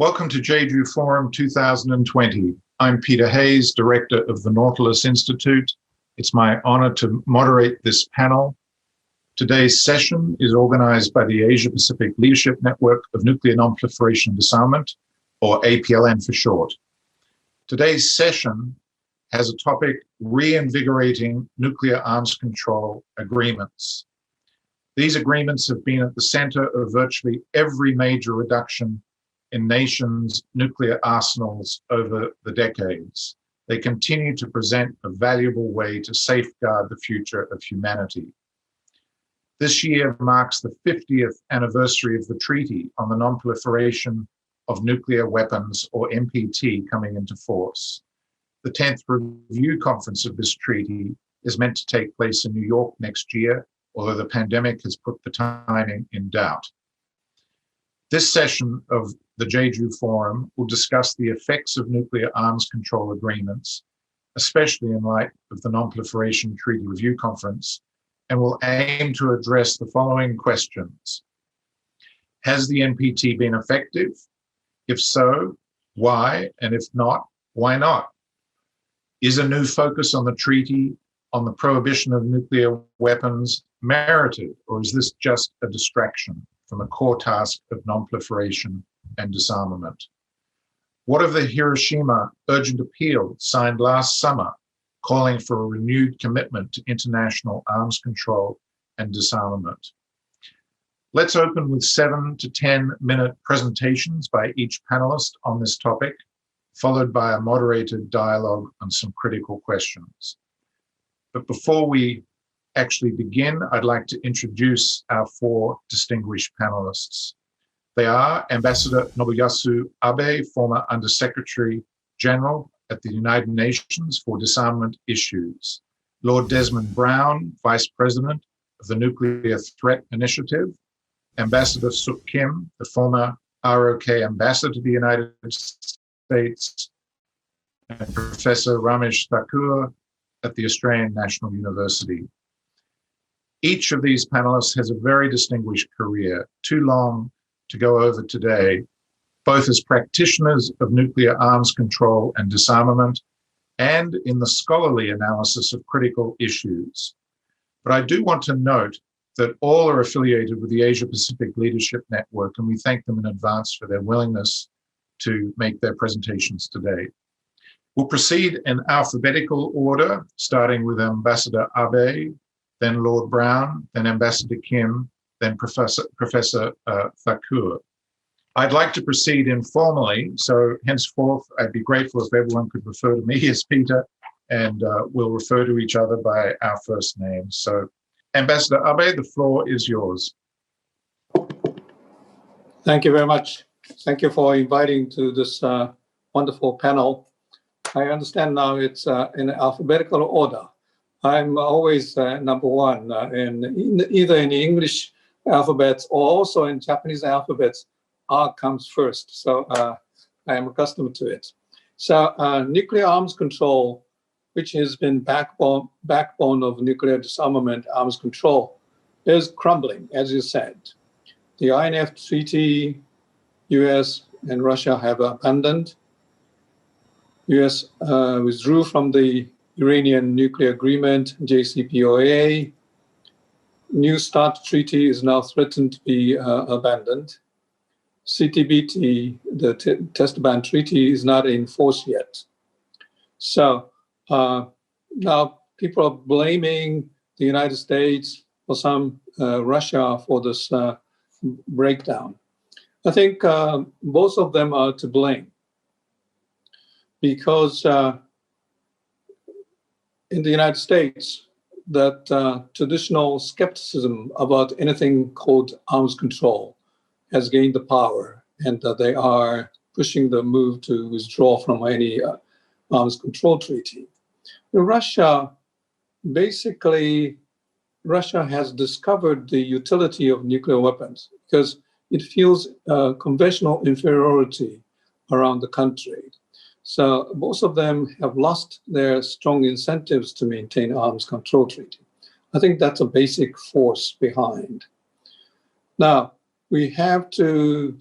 Welcome to JEJU Forum 2020. I'm Peter Hayes, Director of the Nautilus Institute. It's my honor to moderate this panel. Today's session is organized by the Asia Pacific Leadership Network of Nuclear Nonproliferation and Disarmament, or APLN for short. Today's session has a topic: reinvigorating nuclear arms control agreements. These agreements have been at the center of virtually every major reduction in nations' nuclear arsenals over the decades. They continue to present a valuable way to safeguard the future of humanity. This year marks the 50th anniversary of the Treaty on the Non-Proliferation of Nuclear Weapons, or NPT, coming into force. The 10th review conference of this treaty is meant to take place in New York next year, although the pandemic has put the timing in doubt. This session of the JEJU Forum will discuss the effects of nuclear arms control agreements, especially in light of the Non-Proliferation Treaty Review Conference, and will aim to address the following questions. Has the NPT been effective? If so, why? And if not, why not? Is a new focus on the treaty on the prohibition of nuclear weapons merited, or is this just a distraction from the core task of non-proliferation and disarmament? What of the Hiroshima urgent appeal signed last summer, calling for a renewed commitment to international arms control and disarmament? Let's open with 7 to 10-minute presentations by each panelist on this topic, followed by a moderated dialogue on some critical questions. But before we actually begin, I'd like to introduce our 4 distinguished panelists. They are Ambassador Nobuyasu Abe, former Undersecretary General at the United Nations for Disarmament Issues; Lord Desmond Browne, Vice President of the Nuclear Threat Initiative; Ambassador Sook Kim, the former ROK Ambassador to the United States; and Professor Ramesh THAKUR at the Australian National University. Each of these panelists has a very distinguished career, too long to go over today, both as practitioners of nuclear arms control and disarmament, and in the scholarly analysis of critical issues. But I do want to note that all are affiliated with the Asia Pacific Leadership Network, and we thank them in advance for their willingness to make their presentations today. We'll proceed in alphabetical order, starting with Ambassador Abe, then Lord Browne, then Ambassador Kim, then Professor THAKUR. I'd like to proceed informally, so henceforth I'd be grateful if everyone could refer to me as Peter, and we'll refer to each other by our first names. So Ambassador Abe, the floor is yours. Thank you very much. Thank you for inviting to this wonderful panel. I understand now it's in alphabetical order. I'm always number 1 either in the English alphabets or also in Japanese alphabets. R comes first, so I am accustomed to it. So nuclear arms control, which has been backbone of nuclear disarmament arms control, is crumbling, as you said. The INF Treaty, US and Russia have abandoned. US withdrew from the Iranian Nuclear Agreement, JCPOA. New START Treaty is now threatened to be abandoned. CTBT, the Test Ban Treaty, is not in force yet. So now people are blaming the United States or Russia for this breakdown. I think both of them are to blame, because in the United States, that traditional skepticism about anything called arms control has gained the power, and they are pushing the move to withdraw from any arms control treaty. Russia has discovered the utility of nuclear weapons because it feels conventional inferiority around the country. So both of them have lost their strong incentives to maintain arms control treaty. I think that's a basic force behind. Now, we have to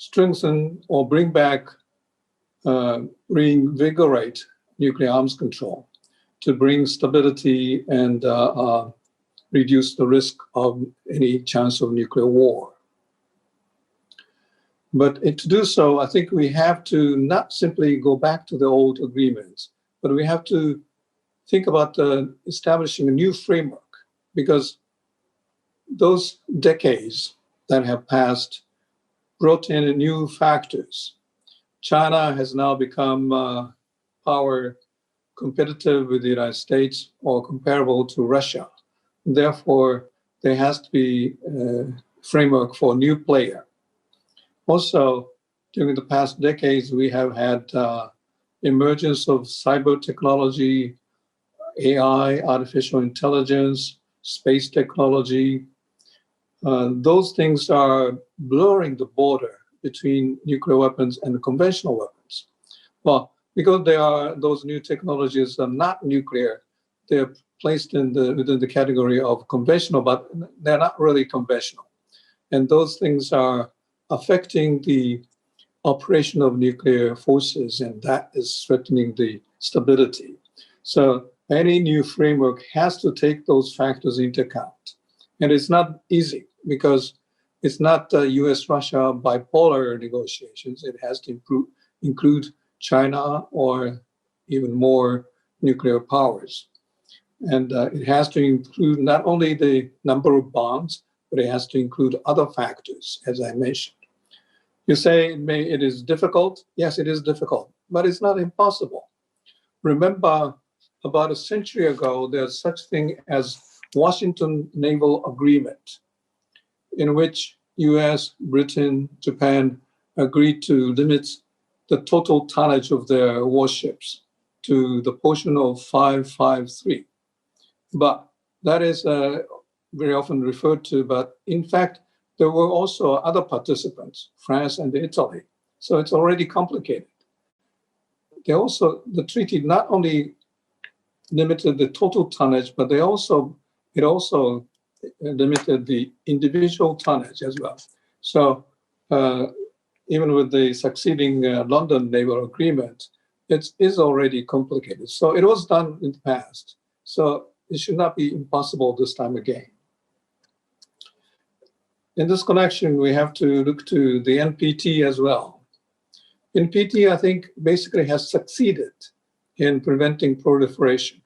strengthen or bring back, reinvigorate nuclear arms control to bring stability and reduce the risk of any chance of nuclear war. But to do so, I think we have to not simply go back to the old agreements, but we have to think about establishing a new framework, because those decades that have passed brought in new factors. China has now become power competitive with the United States or comparable to Russia. Therefore, there has to be a framework for a new player. Also, during the past decades, we have had emergence of cyber technology, AI, artificial intelligence, space technology. Those things are blurring the border between nuclear weapons and conventional weapons. Well, because those new technologies are not nuclear, they're placed within the category of conventional, but they're not really conventional. And those things are affecting the operation of nuclear forces, and that is threatening the stability. So any new framework has to take those factors into account. And it's not easy, because it's not US-Russia bipolar negotiations. It has to include China or even more nuclear powers. And it has to include not only the number of bombs, but it has to include other factors, as I mentioned. You say it is difficult. Yes, it is difficult, but it's not impossible. Remember, about a century ago, there's such thing as Washington Naval Agreement, in which US, Britain, Japan agreed to limit the total tonnage of their warships to the portion of 553. But that is very often referred to, but in fact, there were also other participants, France and Italy. So it's already complicated. The treaty not only limited the total tonnage, but it also limited the individual tonnage as well. So even with the succeeding London Naval Agreement, it is already complicated. So it was done in the past. So it should not be impossible this time again. In this connection, we have to look to the NPT as well. NPT, I think, basically has succeeded in preventing proliferation.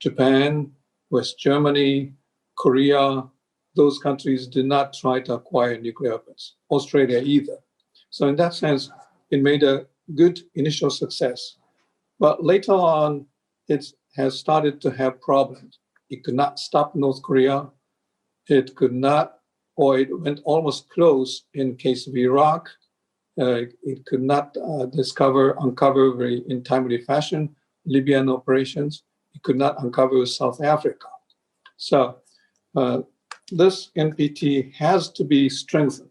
Japan, West Germany, Korea, those countries did not try to acquire nuclear weapons. Australia either. So in that sense, it made a good initial success. But later on, it has started to have problems. It could not stop North Korea. It could not, or it went almost close in case of Iraq. It could not uncover very in timely fashion Libyan operations. It could not uncover South Africa. So this NPT has to be strengthened.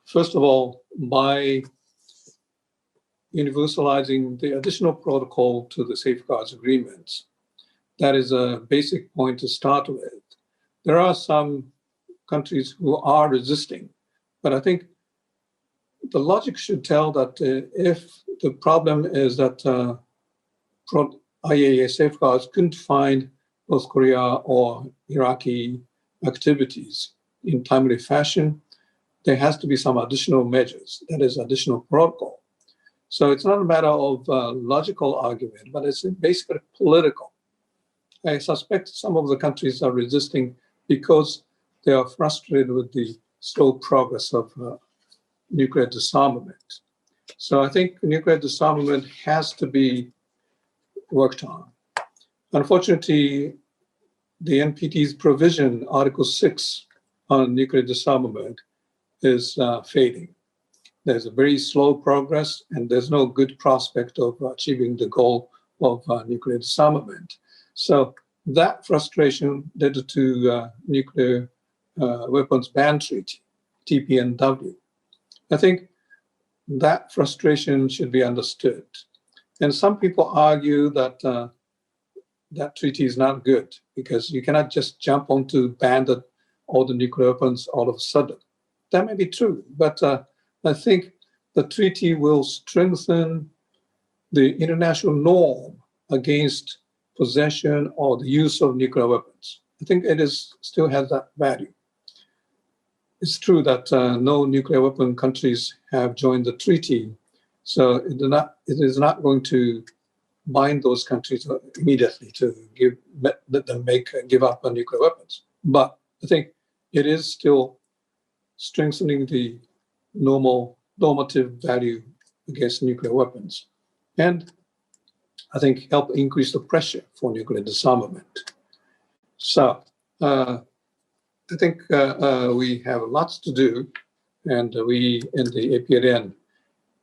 First of all, by universalizing the additional protocol to the safeguards agreements. That is a basic point to start with. There are some countries who are resisting, but I think the logic should tell that if the problem is that IAEA safeguards couldn't find North Korea or Iraqi activities in timely fashion, there has to be some additional measures, that is additional protocol. So it's not a matter of logical argument, but it's basically political. I suspect some of the countries are resisting because they are frustrated with the slow progress of nuclear disarmament. So I think nuclear disarmament has to be worked on. Unfortunately, the NPT's provision, Article 6 on nuclear disarmament, is fading. There's a very slow progress, and there's no good prospect of achieving the goal of nuclear disarmament. So that frustration led to Nuclear Weapons Ban Treaty, TPNW. I think that frustration should be understood. And some people argue that that treaty is not good because you cannot just jump onto ban all the nuclear weapons all of a sudden. That may be true, but I think the treaty will strengthen the international norm against possession or the use of nuclear weapons. I think it still has that value. It's true that no nuclear weapon countries have joined the treaty, so it is not going to bind those countries immediately to let them give up on nuclear weapons. But I think it is still strengthening the normative value against nuclear weapons, and I think help increase the pressure for nuclear disarmament. So I think we have lots to do, and we in the APLN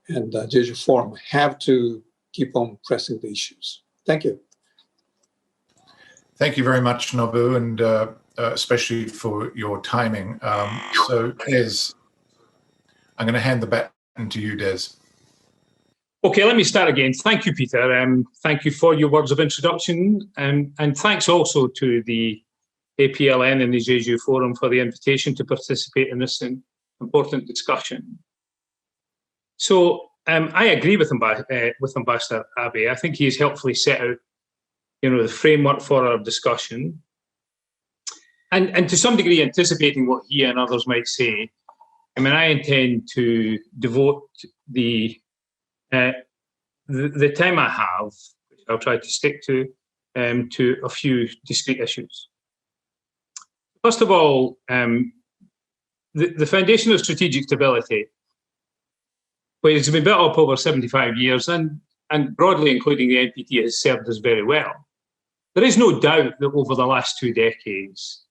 and JEJU Forum have to keep on pressing the issues. Thank you. Thank you very much, Nobu, and especially for your timing. So, Des, I'm going to hand the baton to you, Des. Okay, let me start again. Thank you, Peter. Thank you for your words of introduction, and thanks also to the APLN and the JEJU Forum for the invitation to participate in this important discussion. So I agree with Ambassador Abe. I think he has helpfully set out, the framework for our discussion, and to some degree anticipating what he and others might say. I mean, I intend to devote the time I have, which I'll try to stick to a few discrete issues. First of all, the foundation of strategic stability, which has been built up over 75 years and broadly including the NPT, has served us very well. There is no doubt that over the last 2 decades,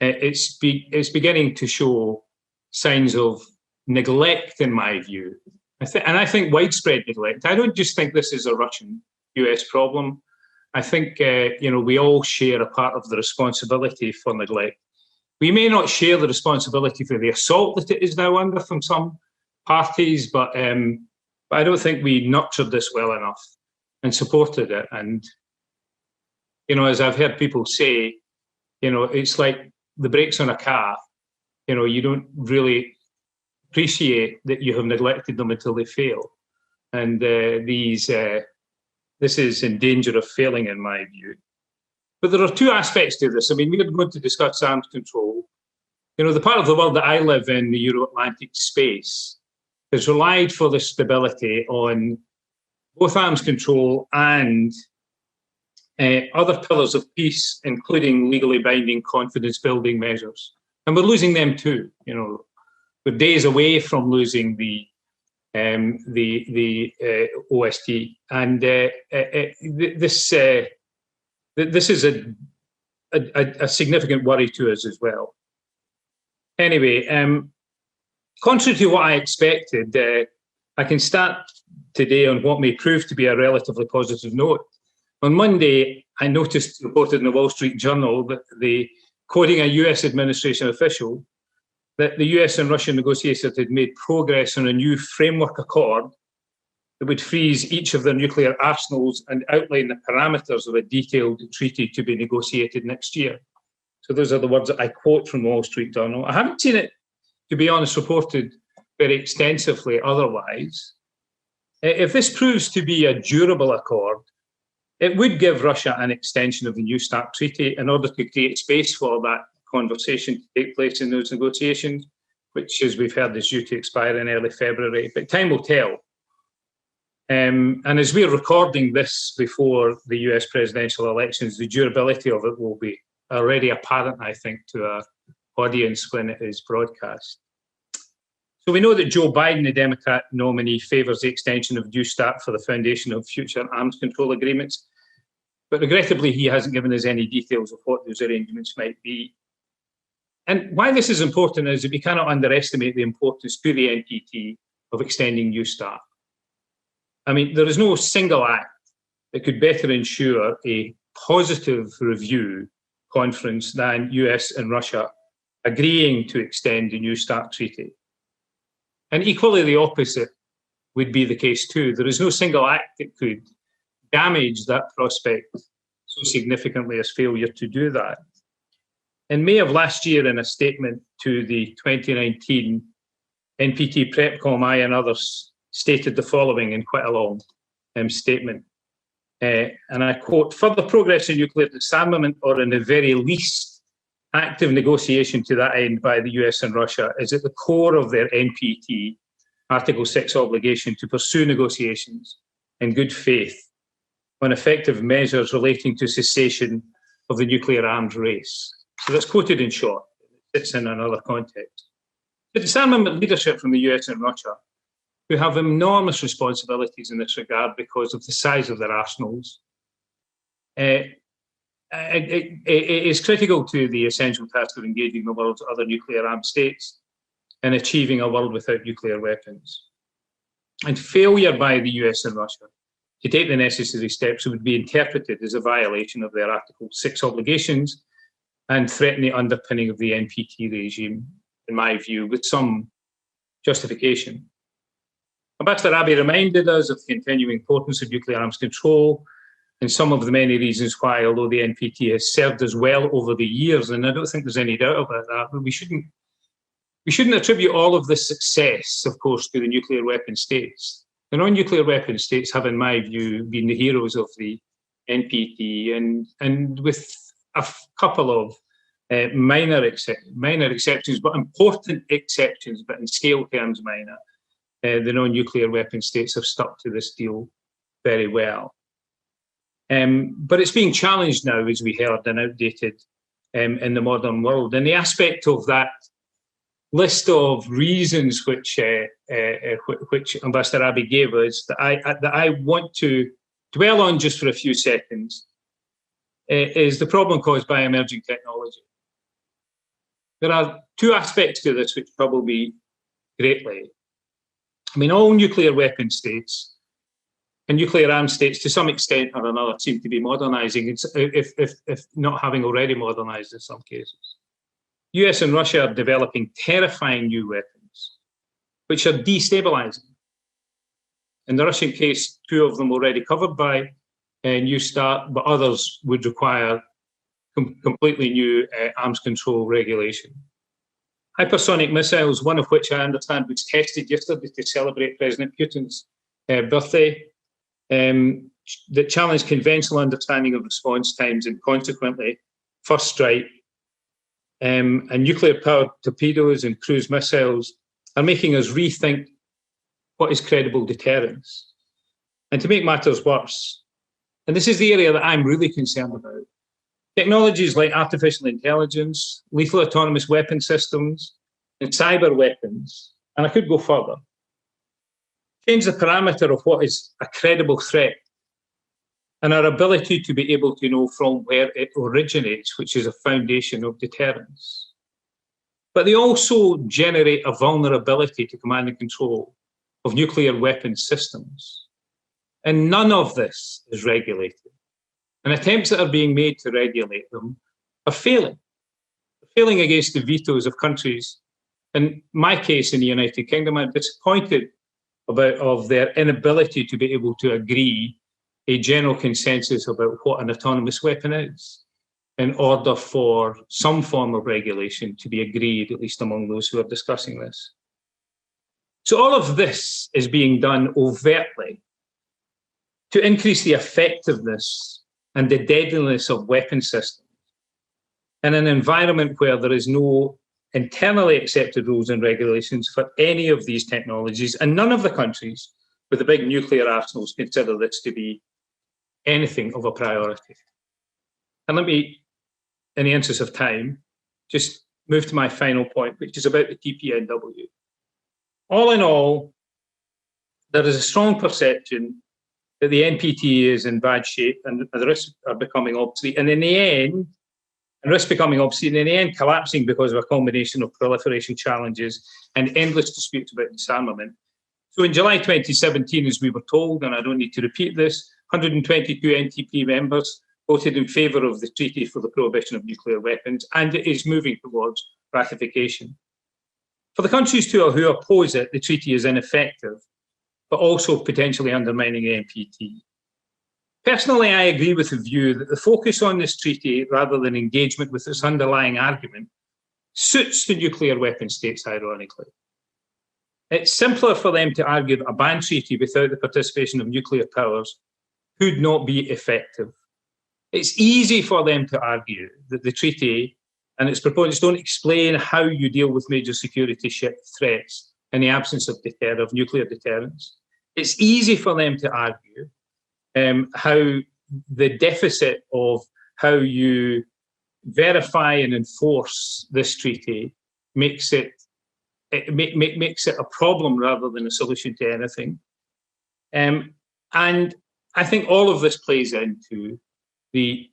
it's beginning to show signs of neglect, in my view. And I think widespread neglect. I don't just think this is a Russian-US problem. I think, we all share a part of the responsibility for neglect. We may not share the responsibility for the assault that it is now under from some parties, but I don't think we nurtured this well enough and supported it. And, as I've heard people say, it's like the brakes on a car. You don't really appreciate that you have neglected them until they fail. And this is in danger of failing, in my view. But there are 2 aspects to this. I mean, we're going to discuss arms control. The part of the world that I live in, the Euro-Atlantic space, has relied for the stability on both arms control and other pillars of peace, including legally binding confidence-building measures. And we're losing them too. We're days away from losing the OST, and this is a significant worry to us as well. Anyway, contrary to what I expected, I can start today on what may prove to be a relatively positive note. On Monday, I noticed reported in the Wall Street Journal that quoting a US administration official, that the US and Russian negotiators had made progress on a new framework accord that would freeze each of their nuclear arsenals and outline the parameters of a detailed treaty to be negotiated next year. So those are the words that I quote from the Wall Street Journal. I haven't seen it, to be honest, reported very extensively otherwise. If this proves to be a durable accord, it would give Russia an extension of the New START treaty in order to create space for that conversation to take place in those negotiations, which, as we've heard, is due to expire in early February. But time will tell. And as we're recording this before the US presidential elections, the durability of it will be already apparent, I think, to our audience when it is broadcast. So we know that Joe Biden, the Democrat nominee, favors the extension of New START for the foundation of future arms control agreements. But regrettably, he hasn't given us any details of what those arrangements might be. And why this is important is that we cannot underestimate the importance to the NPT of extending New START. I mean, there is no single act that could better ensure a positive review conference than US and Russia agreeing to extend the New START treaty. And equally, the opposite would be the case too. There is no single act that could damage that prospect so significantly as failure to do that. In May of last year, in a statement to the 2019 NPT PrepCom, I and others stated the following in quite a long statement. And I quote, "Further progress in nuclear disarmament, or in the very least, active negotiation to that end by the US and Russia, is at the core of their NPT Article 6 obligation to pursue negotiations in good faith on effective measures relating to cessation of the nuclear arms race." So that's quoted in short. It's in another context. The disarmament leadership from the US and Russia, who have enormous responsibilities in this regard because of the size of their arsenals, it is critical to the essential task of engaging the world's other nuclear armed states in achieving a world without nuclear weapons. And failure by the US and Russia to take the necessary steps would be interpreted as a violation of their Article 6 obligations and threaten the underpinning of the NPT regime, in my view, with some justification. Ambassador Abe reminded us of the continuing importance of nuclear arms control and some of the many reasons why, although the NPT has served us well over the years, and I don't think there's any doubt about that, but we shouldn't attribute all of this success, of course, to the nuclear weapon states. The non-nuclear weapon states have, in my view, been the heroes of the NPT, and with a couple of minor exceptions, but important exceptions, but in scale terms minor, the non-nuclear weapon states have stuck to this deal very well. But it's being challenged now, as we heard, and outdated in the modern world. And the aspect of that list of reasons which Ambassador Abe gave us that I want to dwell on just for a few seconds is the problem caused by emerging technology. There are two aspects to this which trouble me greatly. I mean, all nuclear weapon states and nuclear armed states, to some extent or another, seem to be modernizing, if not having already modernized in some cases. US and Russia are developing terrifying new weapons, which are destabilizing. In the Russian case, two of them already covered by New START, but others would require completely new arms control regulation. Hypersonic missiles, one of which I understand was tested yesterday to celebrate President Putin's birthday, that challenged conventional understanding of response times and consequently first strike, and nuclear-powered torpedoes and cruise missiles are making us rethink what is credible deterrence. And to make matters worse, and this is the area that I'm really concerned about, technologies like artificial intelligence, lethal autonomous weapon systems, and cyber weapons, and I could go further, change the parameter of what is a credible threat and our ability to be able to know from where it originates, which is a foundation of deterrence. But they also generate a vulnerability to command and control of nuclear weapon systems. And none of this is regulated. And attempts that are being made to regulate them are failing. They're failing against the vetoes of countries. In my case, in the United Kingdom, I'm disappointed of their inability to be able to agree a general consensus about what an autonomous weapon is in order for some form of regulation to be agreed, at least among those who are discussing this. So all of this is being done overtly to increase the effectiveness and the deadliness of weapon systems in an environment where there is no internally accepted rules and regulations for any of these technologies, and none of the countries with the big nuclear arsenals consider this to be anything of a priority. And let me, in the interest of time, just move to my final point, which is about the TPNW. All in all, there is a strong perception that the NPT is in bad shape and the risks are becoming obsolete. And in the end, collapsing because of a combination of proliferation challenges and endless disputes about disarmament. So in July 2017, as we were told, and I don't need to repeat this, 122 NTP members voted in favour of the Treaty for the Prohibition of Nuclear Weapons, and it is moving towards ratification. For the countries who oppose it, the treaty is ineffective, but also potentially undermining the NPT. Personally, I agree with the view that the focus on this treaty, rather than engagement with its underlying argument, suits the nuclear weapon states, ironically. It's simpler for them to argue that a ban treaty without the participation of nuclear powers could not be effective. It's easy for them to argue that the treaty and its proponents don't explain how you deal with major security threats in the absence of nuclear deterrence. It's easy for them to argue how the deficit of how you verify and enforce this treaty makes it a problem rather than a solution to anything. And I think all of this plays into the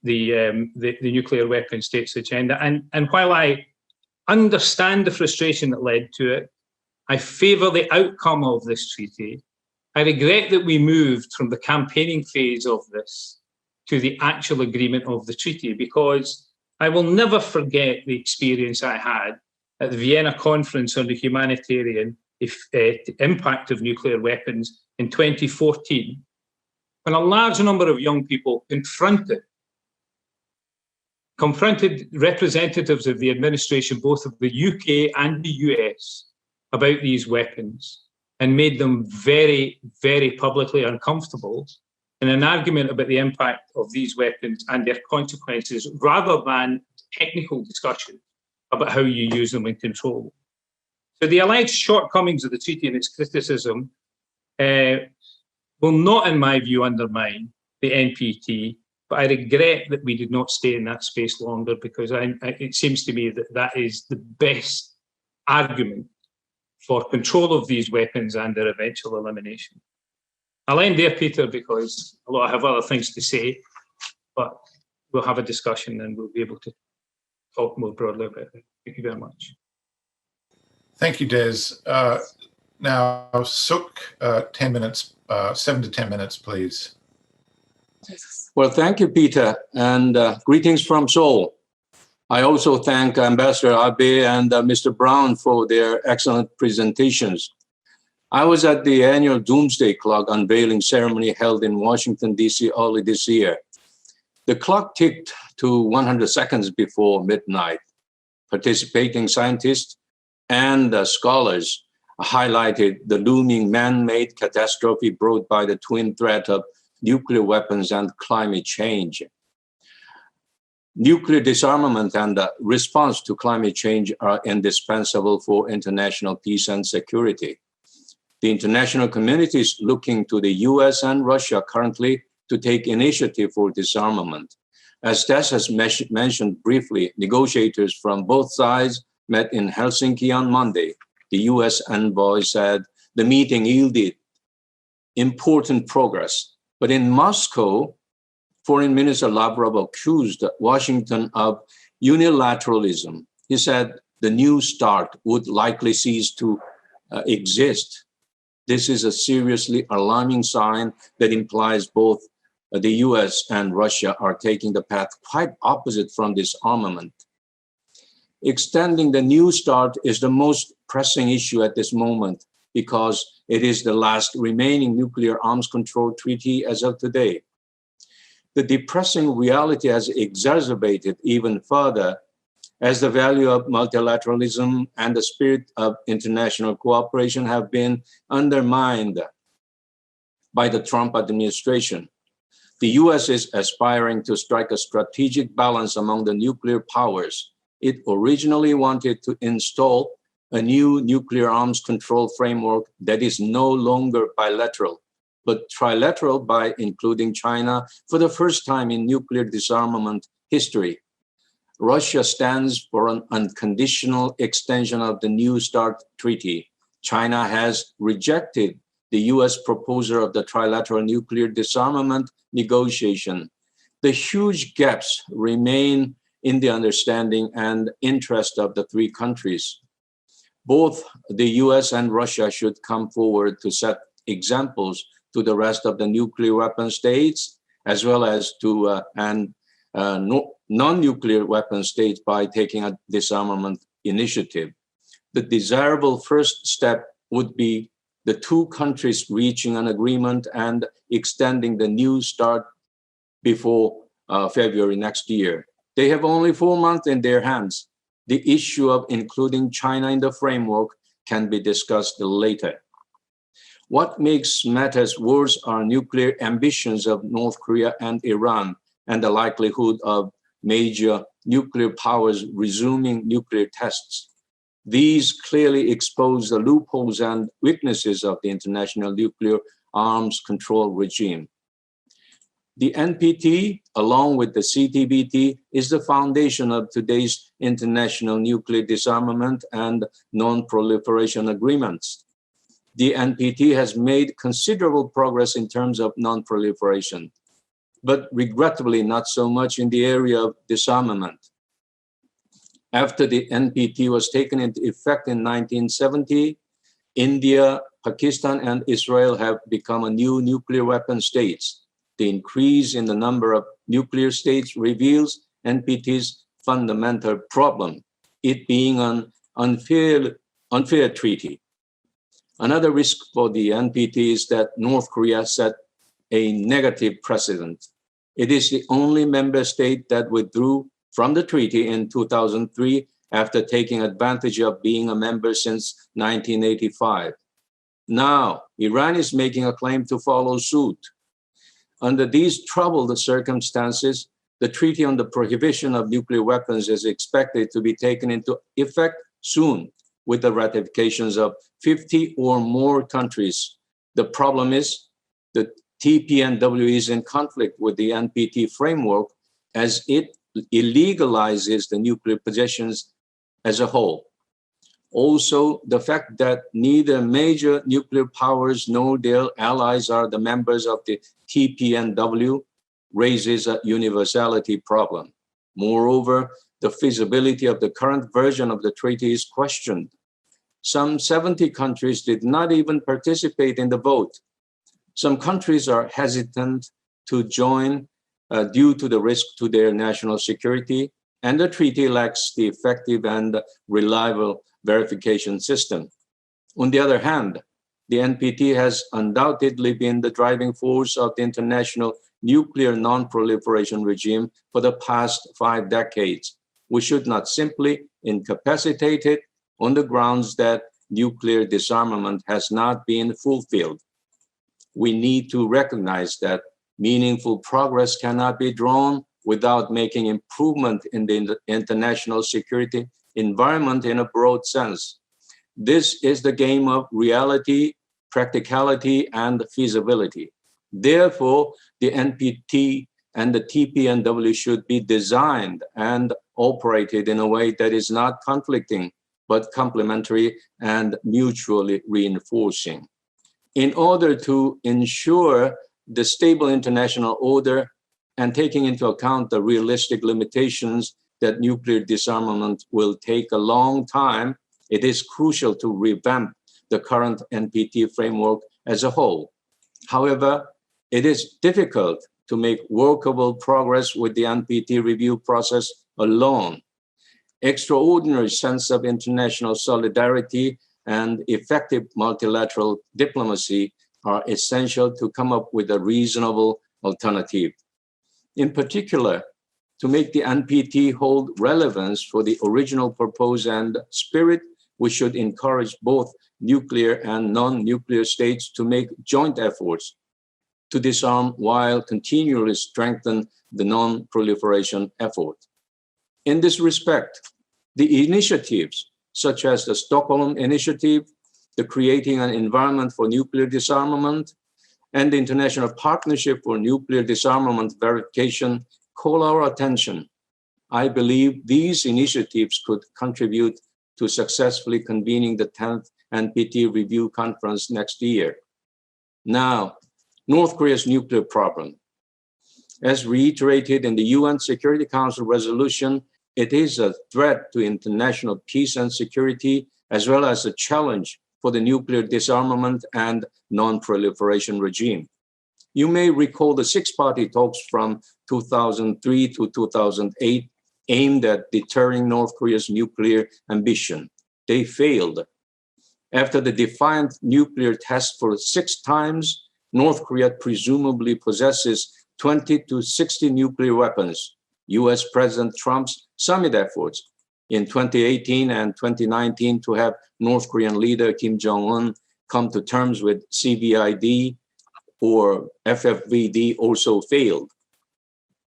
nuclear weapon states agenda. And while I understand the frustration that led to it, I favour the outcome of this treaty. I regret that we moved from the campaigning phase of this to the actual agreement of the treaty, because I will never forget the experience I had at the Vienna Conference on the Humanitarian Impact of Nuclear Weapons in 2014, when a large number of young people confronted representatives of the administration, both of the UK and the US, about these weapons, and made them very, very publicly uncomfortable in an argument about the impact of these weapons and their consequences, rather than technical discussion about how you use them in control. So the alleged shortcomings of the treaty and its criticism will not, in my view, undermine the NPT, but I regret that we did not stay in that space longer, because it seems to me that that is the best argument for control of these weapons and their eventual elimination. I'll end there, Peter, because I have other things to say, but we'll have a discussion and we'll be able to talk more broadly about it. Thank you very much. Thank you, Des. Now, Sook, 10 minutes, 7 to 10 minutes, please. Well, thank you, Peter, and greetings from Seoul. I also thank Ambassador ABE and Mr. Browne for their excellent presentations. I was at the annual Doomsday Clock unveiling ceremony held in Washington, D.C. early this year. The clock ticked to 100 seconds before midnight. Participating scientists and scholars highlighted the looming man-made catastrophe brought by the twin threat of nuclear weapons and climate change. Nuclear disarmament and the response to climate change are indispensable for international peace and security. The international community is looking to the US and Russia currently to take initiative for disarmament. As Des has mentioned briefly, negotiators from both sides met in Helsinki on Monday. The US envoy said the meeting yielded important progress. But in Moscow, Foreign Minister Lavrov accused Washington of unilateralism. He said the New START would likely cease to exist. This is a seriously alarming sign that implies both the US and Russia are taking the path quite opposite from disarmament. Extending the New START is the most pressing issue at this moment because it is the last remaining nuclear arms control treaty as of today. The depressing reality has exacerbated even further as the value of multilateralism and the spirit of international cooperation have been undermined by the Trump administration. The US is aspiring to strike a strategic balance among the nuclear powers. It originally wanted to install a new nuclear arms control framework that is no longer bilateral, but trilateral by including China for the first time in nuclear disarmament history. Russia stands for an unconditional extension of the New START treaty. China has rejected the US proposal of the trilateral nuclear disarmament negotiation. The huge gaps remain in the understanding and interest of the three countries. Both the US and Russia should come forward to set examples to the rest of the nuclear weapon states, as well as to non-nuclear weapon states by taking a disarmament initiative. The desirable first step would be the two countries reaching an agreement and extending the New START before February next year. They have only 4 months in their hands. The issue of including China in the framework can be discussed later. What makes matters worse are nuclear ambitions of North Korea and Iran and the likelihood of major nuclear powers resuming nuclear tests. These clearly expose the loopholes and weaknesses of the international nuclear arms control regime. The NPT, along with the CTBT, is the foundation of today's international nuclear disarmament and non-proliferation agreements. The NPT has made considerable progress in terms of non-proliferation, but regrettably not so much in the area of disarmament. After the NPT was taken into effect in 1970, India, Pakistan, and Israel have become a new nuclear weapon states. The increase in the number of nuclear states reveals NPT's fundamental problem, it being an unfair treaty. Another risk for the NPT is that North Korea set a negative precedent. It is the only member state that withdrew from the treaty in 2003 after taking advantage of being a member since 1985. Now, Iran is making a claim to follow suit. Under these troubled circumstances, the Treaty on the Prohibition of Nuclear Weapons is expected to be taken into effect soon with the ratifications of 50 or more countries. The problem is the TPNW is in conflict with the NPT framework as it illegalizes the nuclear possessions as a whole. Also, the fact that neither major nuclear powers nor their allies are the members of the TPNW raises a universality problem. Moreover, the feasibility of the current version of the treaty is questioned. Some 70 countries did not even participate in the vote. Some countries are hesitant to join due to the risk to their national security, and the treaty lacks the effective and reliable verification system. On the other hand, the NPT has undoubtedly been the driving force of the international nuclear non-proliferation regime for the past 5 decades. We should not simply incapacitate it on the grounds that nuclear disarmament has not been fulfilled. We need to recognize that meaningful progress cannot be drawn without making improvement in the international security environment in a broad sense. This is the game of reality, practicality, and feasibility. Therefore, the NPT and the TPNW should be designed and operated in a way that is not conflicting, but complementary and mutually reinforcing. In order to ensure the stable international order and taking into account the realistic limitations that nuclear disarmament will take a long time, it is crucial to revamp the current NPT framework as a whole. However, it is difficult to make workable progress with the NPT review process alone. Extraordinary sense of international solidarity and effective multilateral diplomacy are essential to come up with a reasonable alternative. In particular, to make the NPT hold relevance for the original purpose and spirit, we should encourage both nuclear and non-nuclear states to make joint efforts to disarm while continually strengthen the non-proliferation effort. In this respect, the initiatives such as the Stockholm Initiative, the Creating an Environment for Nuclear Disarmament, and the International Partnership for Nuclear Disarmament Verification call our attention. I believe these initiatives could contribute to successfully convening the 10th NPT Review Conference next year. Now, North Korea's nuclear problem. As reiterated in the UN Security Council resolution, it is a threat to international peace and security, as well as a challenge for the nuclear disarmament and non-proliferation regime. You may recall the 6-party talks from 2003 to 2008 aimed at deterring North Korea's nuclear ambition. They failed. After the defiant nuclear test for 6 times, North Korea presumably possesses 20 to 60 nuclear weapons. US President Trump's summit efforts in 2018 and 2019 to have North Korean leader Kim Jong-un come to terms with CVID or FFVD also failed.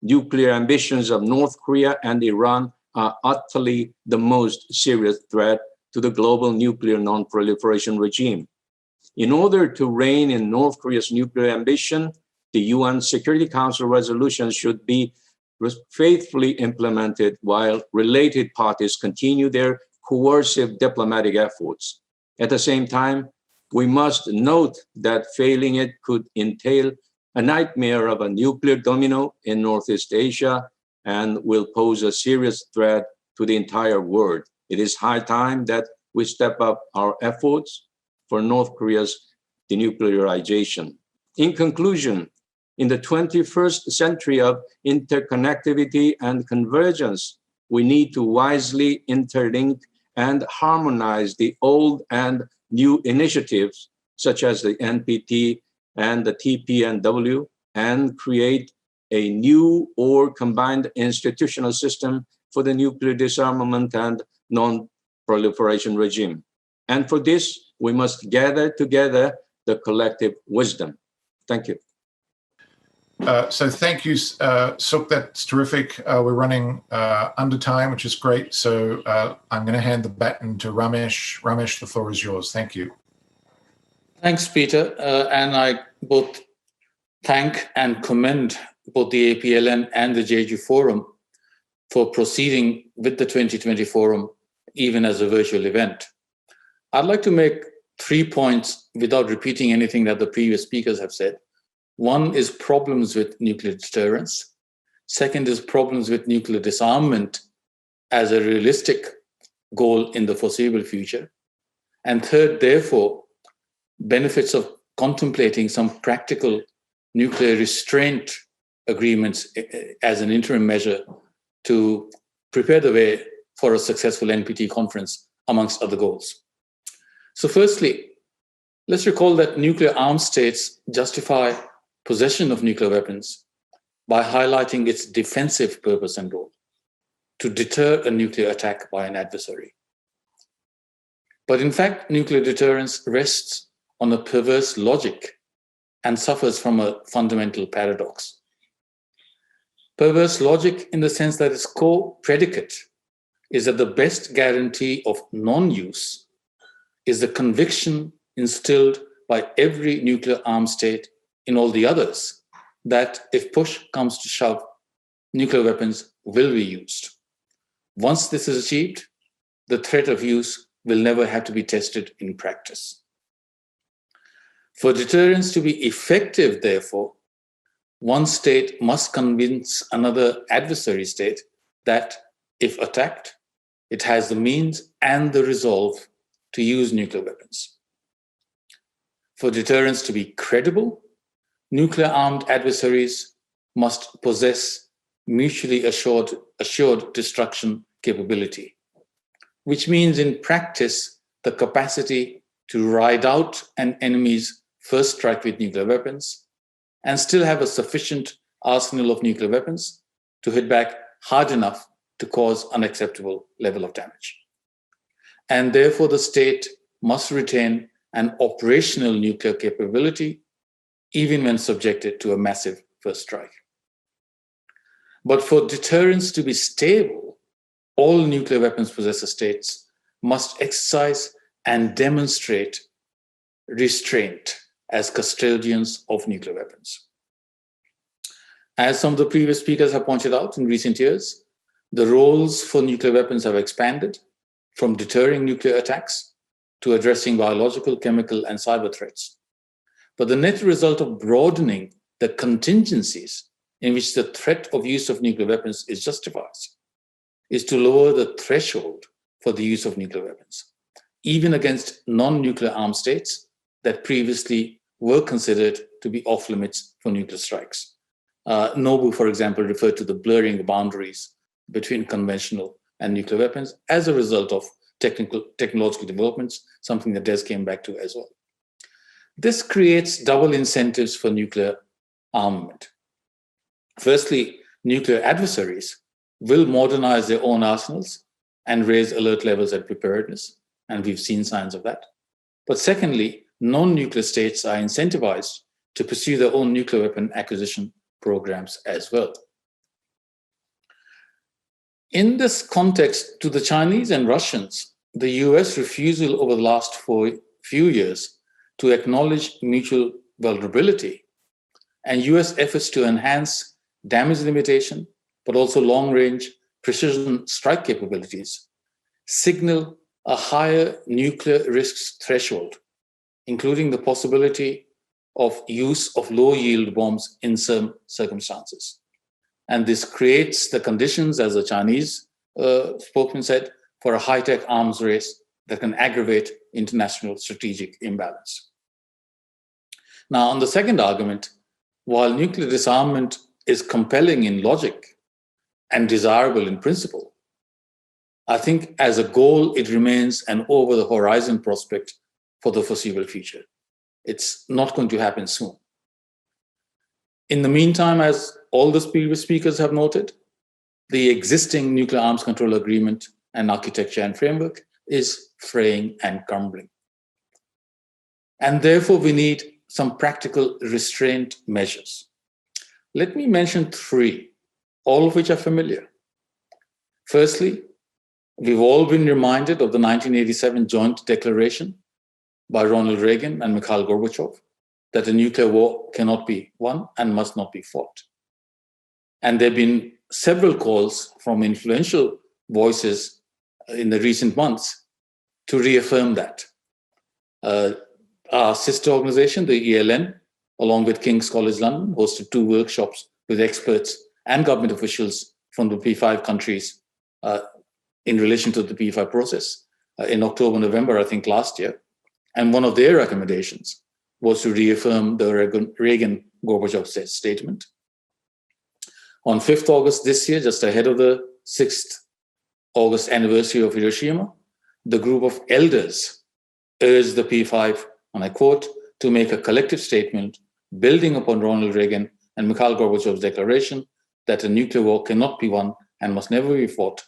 Nuclear ambitions of North Korea and Iran are utterly the most serious threat to the global nuclear non-proliferation regime. In order to rein in North Korea's nuclear ambition, the UN Security Council resolutions should be faithfully implemented while related parties continue their coercive diplomatic efforts. At the same time, we must note that failing it could entail a nightmare of a nuclear domino in Northeast Asia and will pose a serious threat to the entire world. It is high time that we step up our efforts for North Korea's denuclearization. In conclusion, in the 21st century of interconnectivity and convergence, we need to wisely interlink and harmonize the old and new initiatives, such as the NPT and the TPNW, and create a new or combined institutional system for the nuclear disarmament and non-proliferation regime. And for this, we must gather together the collective wisdom. Thank you. So thank you, Sook. That's terrific. We're running under time, which is great. So I'm going to hand the baton to Ramesh. Ramesh, the floor is yours. Thank you. Thanks, Peter. And I both thank and commend both the APLN and the JEJU Forum for proceeding with the 2020 Forum, even as a virtual event. I'd like to make 3 points without repeating anything that the previous speakers have said. One is problems with nuclear deterrence. Second is problems with nuclear disarmament as a realistic goal in the foreseeable future. And third, therefore, benefits of contemplating some practical nuclear restraint agreements as an interim measure to prepare the way for a successful NPT conference, amongst other goals. So firstly, let's recall that nuclear armed states justify possession of nuclear weapons by highlighting its defensive purpose and role, to deter a nuclear attack by an adversary. But in fact, nuclear deterrence rests on a perverse logic and suffers from a fundamental paradox. Perverse logic in the sense that its core predicate is that the best guarantee of non-use is the conviction instilled by every nuclear armed state in all the others that if push comes to shove, nuclear weapons will be used. Once this is achieved, the threat of use will never have to be tested in practice. For deterrence to be effective, therefore, one state must convince another adversary state that if attacked, it has the means and the resolve to use nuclear weapons. For deterrence to be credible, nuclear armed adversaries must possess mutually assured destruction capability, which means in practice the capacity to ride out an enemy's first strike with nuclear weapons and still have a sufficient arsenal of nuclear weapons to hit back hard enough to cause unacceptable level of damage. And therefore the state must retain an operational nuclear capability even when subjected to a massive first strike. But for deterrence to be stable, all nuclear weapons possessor states must exercise and demonstrate restraint as custodians of nuclear weapons. As some of the previous speakers have pointed out in recent years, the roles for nuclear weapons have expanded from deterring nuclear attacks to addressing biological, chemical, and cyber threats. But the net result of broadening the contingencies in which the threat of use of nuclear weapons is justified is to lower the threshold for the use of nuclear weapons, even against non-nuclear armed states that previously were considered to be off limits for nuclear strikes. Nobu, for example, referred to the blurring the boundaries between conventional and nuclear weapons as a result of technological developments, something that Des came back to as well. This creates double incentives for nuclear armament. Firstly, nuclear adversaries will modernize their own arsenals and raise alert levels at preparedness, and we've seen signs of that. But secondly, non-nuclear states are incentivized to pursue their own nuclear weapon acquisition programs as well. In this context, to the Chinese and Russians, the US refusal over the last few years to acknowledge mutual vulnerability and US efforts to enhance damage limitation, but also long-range precision strike capabilities, signal a higher nuclear risks threshold, including the possibility of use of low-yield bombs in some circumstances. And this creates the conditions, as the Chinese spokesman said, for a high-tech arms race that can aggravate international strategic imbalance. Now, on the second argument, while nuclear disarmament is compelling in logic and desirable in principle, I think as a goal, it remains an over-the-horizon prospect for the foreseeable future. It's not going to happen soon. In the meantime, as all the previous speakers have noted, the existing nuclear arms control agreement and architecture and framework is fraying and crumbling. And therefore, we need some practical restraint measures. Let me mention three, all of which are familiar. Firstly, we've all been reminded of the 1987 joint declaration by Ronald Reagan and Mikhail Gorbachev that a nuclear war cannot be won and must not be fought. And there have been several calls from influential voices in the recent months to reaffirm that. Our sister organization, the APLN, along with King's College London, hosted 2 workshops with experts and government officials from the P5 countries in relation to the P5 process in October, November, I think last year. And one of their recommendations was to reaffirm the Reagan-Gorbachev statement. On 5th August this year, just ahead of the 6th August anniversary of Hiroshima, the group of elders urged the P5, and I quote, to make a collective statement building upon Ronald Reagan and Mikhail Gorbachev's declaration that a nuclear war cannot be won and must never be fought,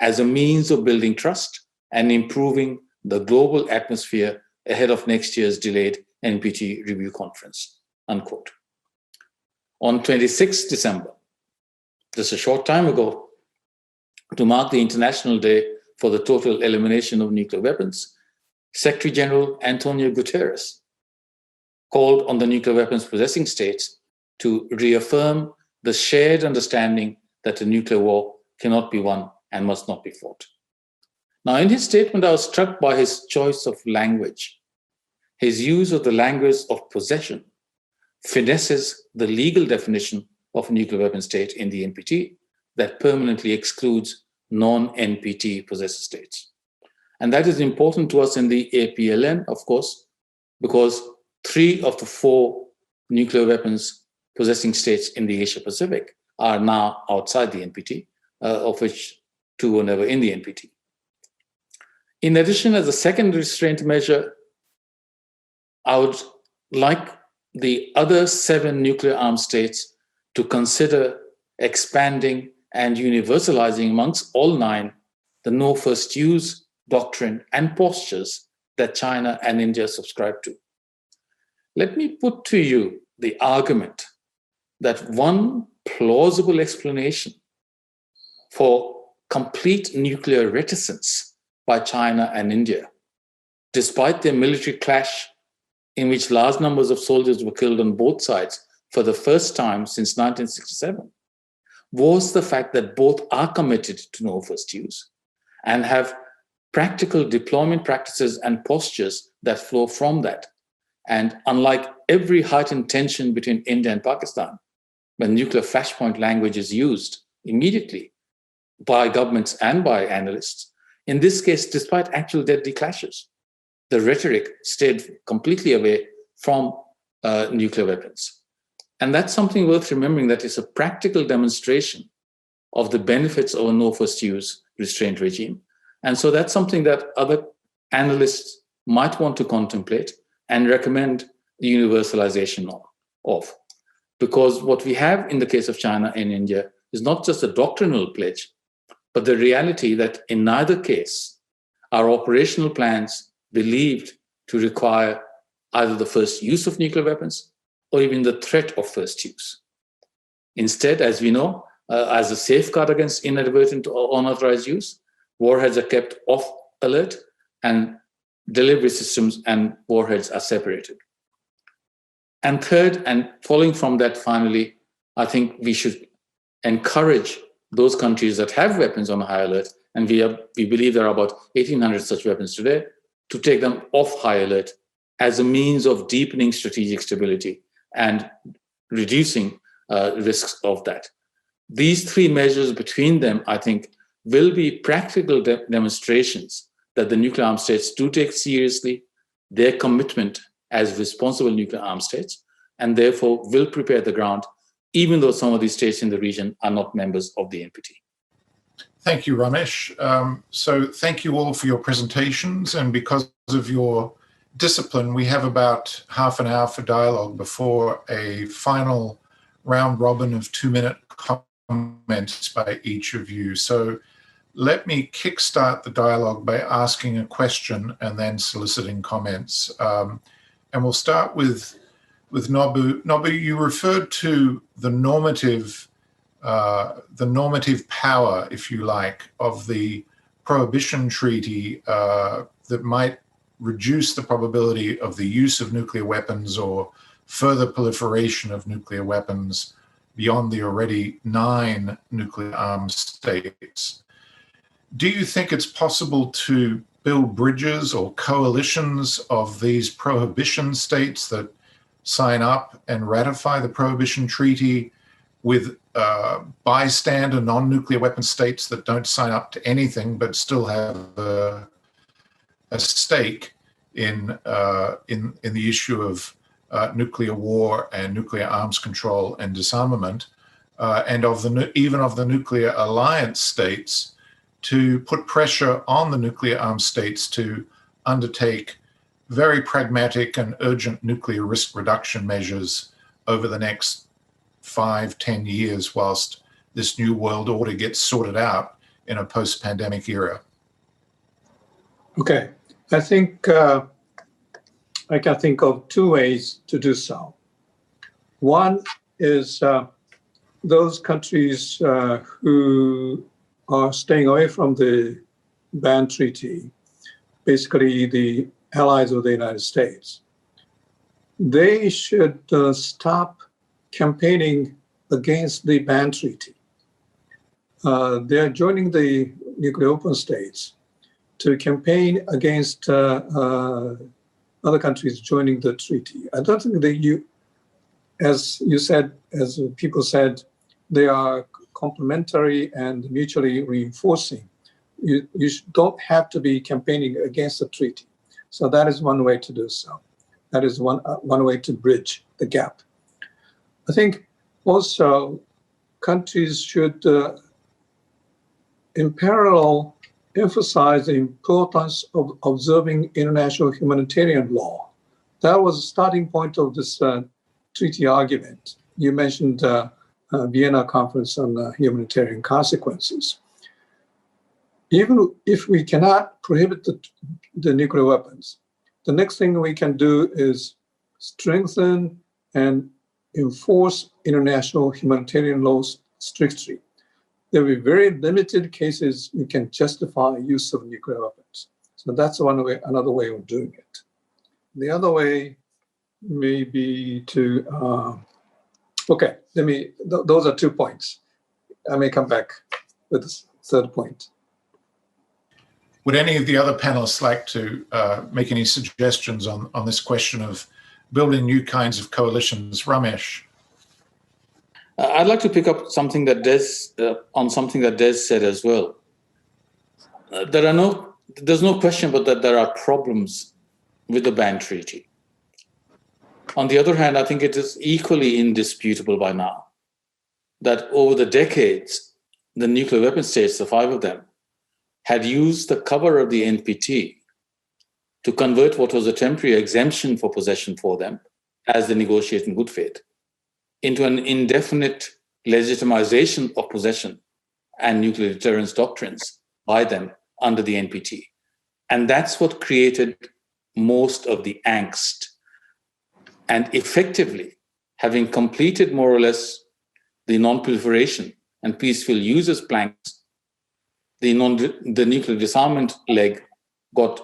as a means of building trust and improving the global atmosphere ahead of next year's delayed NPT review conference, unquote. On 26 December, just a short time ago, to mark the International Day for the Total Elimination of Nuclear Weapons, Secretary General Antonio Guterres called on the nuclear weapons possessing states to reaffirm the shared understanding that a nuclear war cannot be won and must not be fought. Now, in his statement, I was struck by his choice of language. His use of the language of possession finesses the legal definition of a nuclear weapon state in the NPT that permanently excludes non-NPT possessor states. And that is important to us in the APLN, of course, because 3 of the 4 nuclear weapons possessing states in the Asia Pacific are now outside the NPT, of which 2 were never in the NPT. In addition, as a second restraint measure, I would like the other 7 nuclear armed states to consider expanding and universalizing amongst all 9 the no first use doctrine and postures that China and India subscribe to. Let me put to you the argument that one plausible explanation for complete nuclear reticence by China and India, despite their military clash in which large numbers of soldiers were killed on both sides for the first time since 1967, was the fact that both are committed to no first use and have practical deployment practices and postures that flow from that. And unlike every heightened tension between India and Pakistan, when nuclear flashpoint language is used immediately by governments and by analysts, in this case, despite actual deadly clashes, the rhetoric stayed completely away from nuclear weapons. And that's something worth remembering, that is a practical demonstration of the benefits of a no first use restraint regime. And so that's something that other analysts might want to contemplate and recommend the universalization of. because what we have in the case of China and India is not just a doctrinal pledge, but the reality that in neither case are operational plans believed to require either the first use of nuclear weapons or even the threat of first use. Instead, as we know, as a safeguard against inadvertent or unauthorized use, warheads are kept off alert and delivery systems and warheads are separated. And third, and following from that, finally, I think we should encourage those countries that have weapons on high alert, and we believe there are about 1,800 such weapons today, to take them off high alert as a means of deepening strategic stability and reducing risks of that. These three measures between them, I think, will be practical demonstrations that the nuclear armed states do take seriously their commitment as responsible nuclear armed states, and therefore will prepare the ground, even though some of these states in the region are not members of the NPT. Thank you, Ramesh. So thank you all for your presentations, and because of your discipline, we have about half an hour for dialogue before a final round robin of 2-minute comments by each of you. So let me kickstart the dialogue by asking a question and then soliciting comments. And we'll start with Nobu. Nobu, you referred to the normative power, if you like, of the Prohibition Treaty that might reduce the probability of the use of nuclear weapons or further proliferation of nuclear weapons beyond the already 9 nuclear armed states. Do you think it's possible to build bridges or coalitions of these prohibition states that sign up and ratify the Prohibition Treaty with bystander non-nuclear weapon states that don't sign up to anything but still have a stake in the issue of nuclear war and nuclear arms control and disarmament, and even of the nuclear alliance states, to put pressure on the nuclear armed states to undertake very pragmatic and urgent nuclear risk reduction measures over the next 5-10 years whilst this new world order gets sorted out in a post-pandemic era? Okay, I think I can think of 2 ways to do so. One is those countries who are staying away from the ban treaty, basically the allies of the United States. They should stop campaigning against the ban treaty. They're joining the nuclear open states to campaign against other countries joining the treaty. I don't think that as you said, as people said, they are complementary and mutually reinforcing. You don't have to be campaigning against the treaty. So that is one way to do so. That is one way to bridge the gap. I think also countries should, in parallel, emphasize the importance of observing international humanitarian law. That was the starting point of this treaty argument. You mentioned Vienna Conference on Humanitarian Consequences. Even if we cannot prohibit the nuclear weapons, the next thing we can do is strengthen and enforce international humanitarian laws strictly. There will be very limited cases you can justify use of nuclear weapons. So that's another way of doing it. The other way may be to, okay, those are 2 points. I may come back with a third point. Would any of the other panelists like to make any suggestions on this question of building new kinds of coalitions? Ramesh. I'd like to pick up something that Des said as well. There's no question but that there are problems with the ban treaty. On the other hand, I think it is equally indisputable by now that over the decades, the nuclear weapon states, the 5 of them, had used the cover of the NPT to convert what was a temporary exemption for possession for them, as they negotiate in good faith, into an indefinite legitimization of possession and nuclear deterrence doctrines by them under the NPT. And that's what created most of the angst. And effectively, having completed more or less the non-proliferation and peaceful uses planks, the nuclear disarmament leg got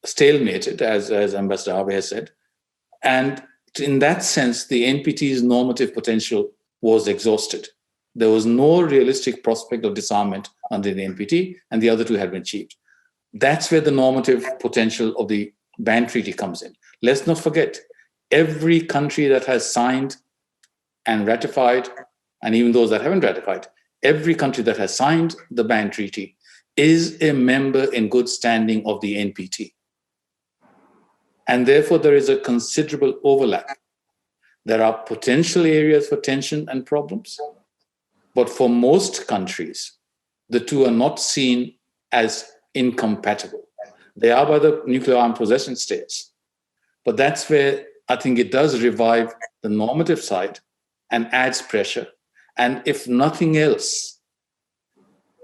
stalemated, as Ambassador Abe has said. And in that sense, the NPT's normative potential was exhausted. There was no realistic prospect of disarmament under the NPT, and the other two had been achieved. That's where the normative potential of the ban treaty comes in. Let's not forget, every country that has signed and ratified, and even those that haven't ratified, every country that has signed the ban treaty is a member in good standing of the NPT. And therefore, there is a considerable overlap. There are potential areas for tension and problems, but for most countries, the two are not seen as incompatible. They are by the nuclear armed possession states. But that's where I think it does revive the normative side and adds pressure. And if nothing else,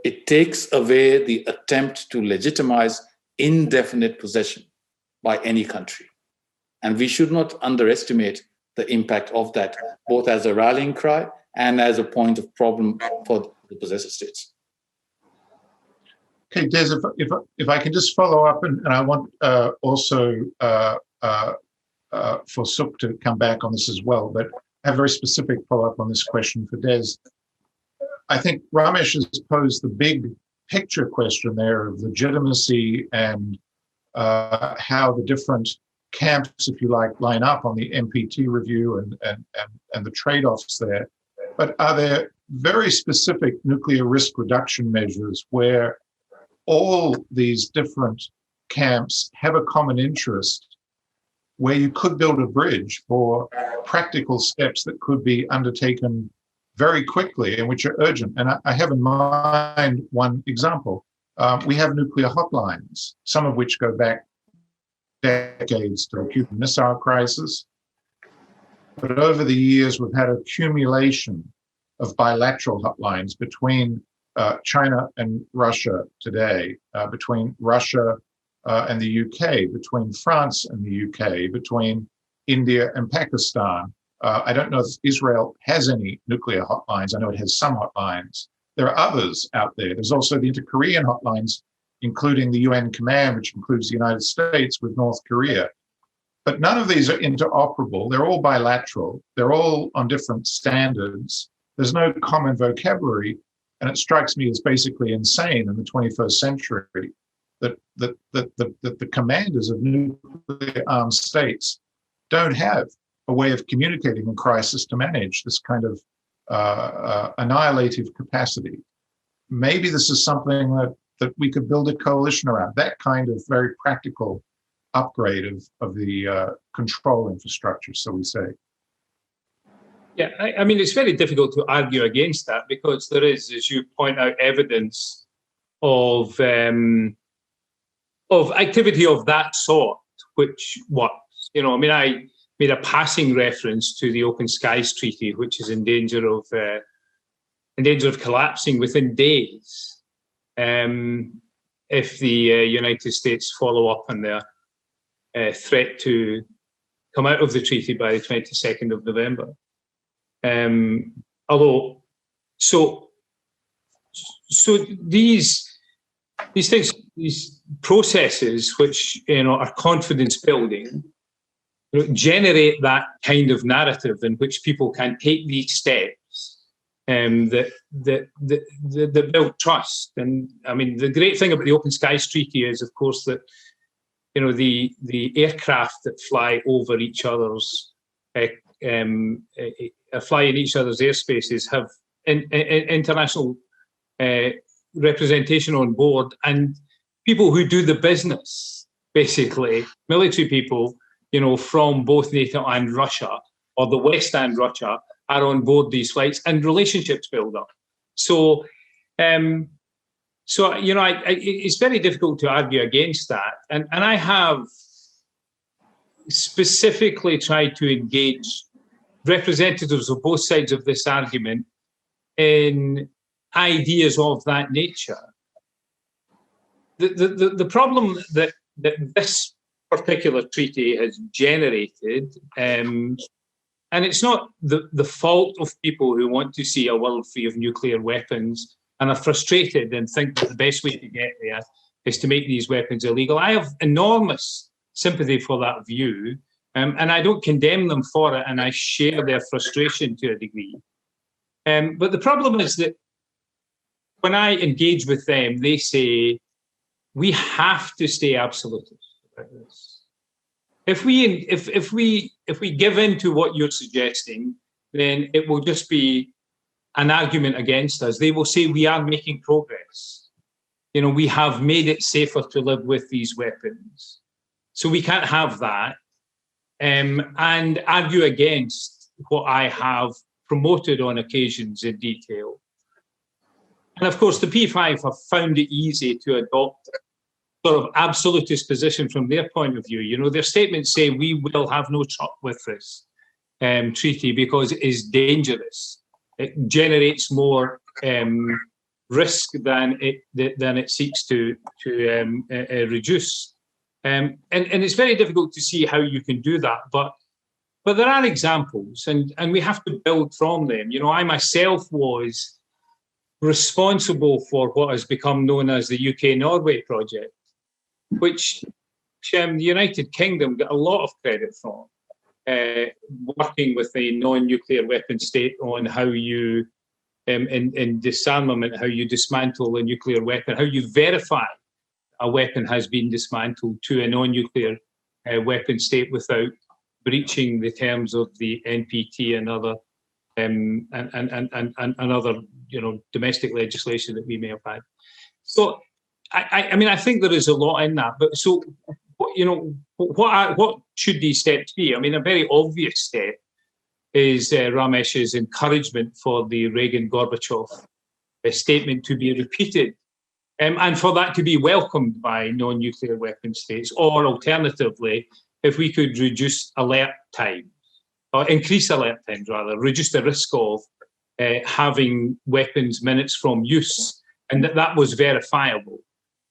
it takes away the attempt to legitimize indefinite possession by any country. And we should not underestimate the impact of that, both as a rallying cry and as a point of problem for the possessor states. Okay, Des, if I can just follow up, and I want also for Sook to come back on this as well, but I have a very specific follow-up on this question for Des. I think Ramesh has posed the big picture question there of legitimacy and how the different camps, if you like, line up on the NPT review and the trade-offs there. But are there very specific nuclear risk reduction measures where all these different camps have a common interest, where you could build a bridge for practical steps that could be undertaken very quickly and which are urgent? And I have in mind one example. We have nuclear hotlines, some of which go back decades to the Cuban Missile Crisis. But over the years, we've had accumulation of bilateral hotlines between China and Russia today, between Russia and the UK, between France and the UK, between India and Pakistan. I don't know if Israel has any nuclear hotlines. I know it has some hotlines. There are others out there. There's also the inter-Korean hotlines, including the UN Command, which includes the United States with North Korea. But none of these are interoperable. They're all bilateral. They're all on different standards. There's no common vocabulary. And it strikes me as basically insane in the 21st century that the commanders of nuclear armed states don't have a way of communicating in crisis to manage this kind of annihilative capacity. Maybe this is something that we could build a coalition around, that kind of very practical upgrade of the control infrastructure, so we say. Yeah, I mean, it's very difficult to argue against that because there is, as you point out, evidence of activity of that sort, which works. You know, I mean, I made a passing reference to the Open Skies Treaty, which is in danger of collapsing within days if the United States follow up on their threat to come out of the treaty by the 22nd of November. Although, so these things, these processes, which are confidence building, generate that kind of narrative in which people can take these steps that build trust. And I mean, the great thing about the Open Skies Treaty is, of course, that the aircraft that fly over each other's fly in each other's airspaces have international representation on board, and people who do the business, basically military people, from both NATO and Russia, or the West and Russia, are on board these flights, and relationships build up. So, it's very difficult to argue against that, and I have specifically tried to engage representatives of both sides of this argument in ideas of that nature. The problem that this particular treaty has generated, and it's not the fault of people who want to see a world free of nuclear weapons and are frustrated and think that the best way to get there is to make these weapons illegal. I have enormous sympathy for that view, and I don't condemn them for it, and I share their frustration to a degree. But the problem is that when I engage with them, they say, we have to stay absolutist about this. If we give in to what you're suggesting, then it will just be an argument against us. They will say we are making progress. You know, we have made it safer to live with these weapons. So we can't have that. And argue against what I have promoted on occasions in detail. And of course, the P5 have found it easy to adopt sort of absolutist position from their point of view. You know, their statements say we will have no truck with this treaty because it is dangerous. It generates more risk than it seeks to reduce. And it's very difficult to see how you can do that. But there are examples, and we have to build from them. You know, I myself was responsible for what has become known as the UK-Norway project, which the United Kingdom got a lot of credit from, working with a non-nuclear weapon state on how you, in disarmament, how you dismantle a nuclear weapon, how you verify a weapon has been dismantled to a non-nuclear weapon state without breaching the terms of the NPT and other and other, you know, domestic legislation that we may have had. So, I mean, I think there is a lot in that. But so, you know, what should these steps be? I mean, a very obvious step is Ramesh's encouragement for the Reagan-Gorbachev statement to be repeated, and for that to be welcomed by non-nuclear weapon states, or alternatively, if we could reduce alert time, or increase alert times rather, reduce the risk of having weapons minutes from use, and that was verifiable,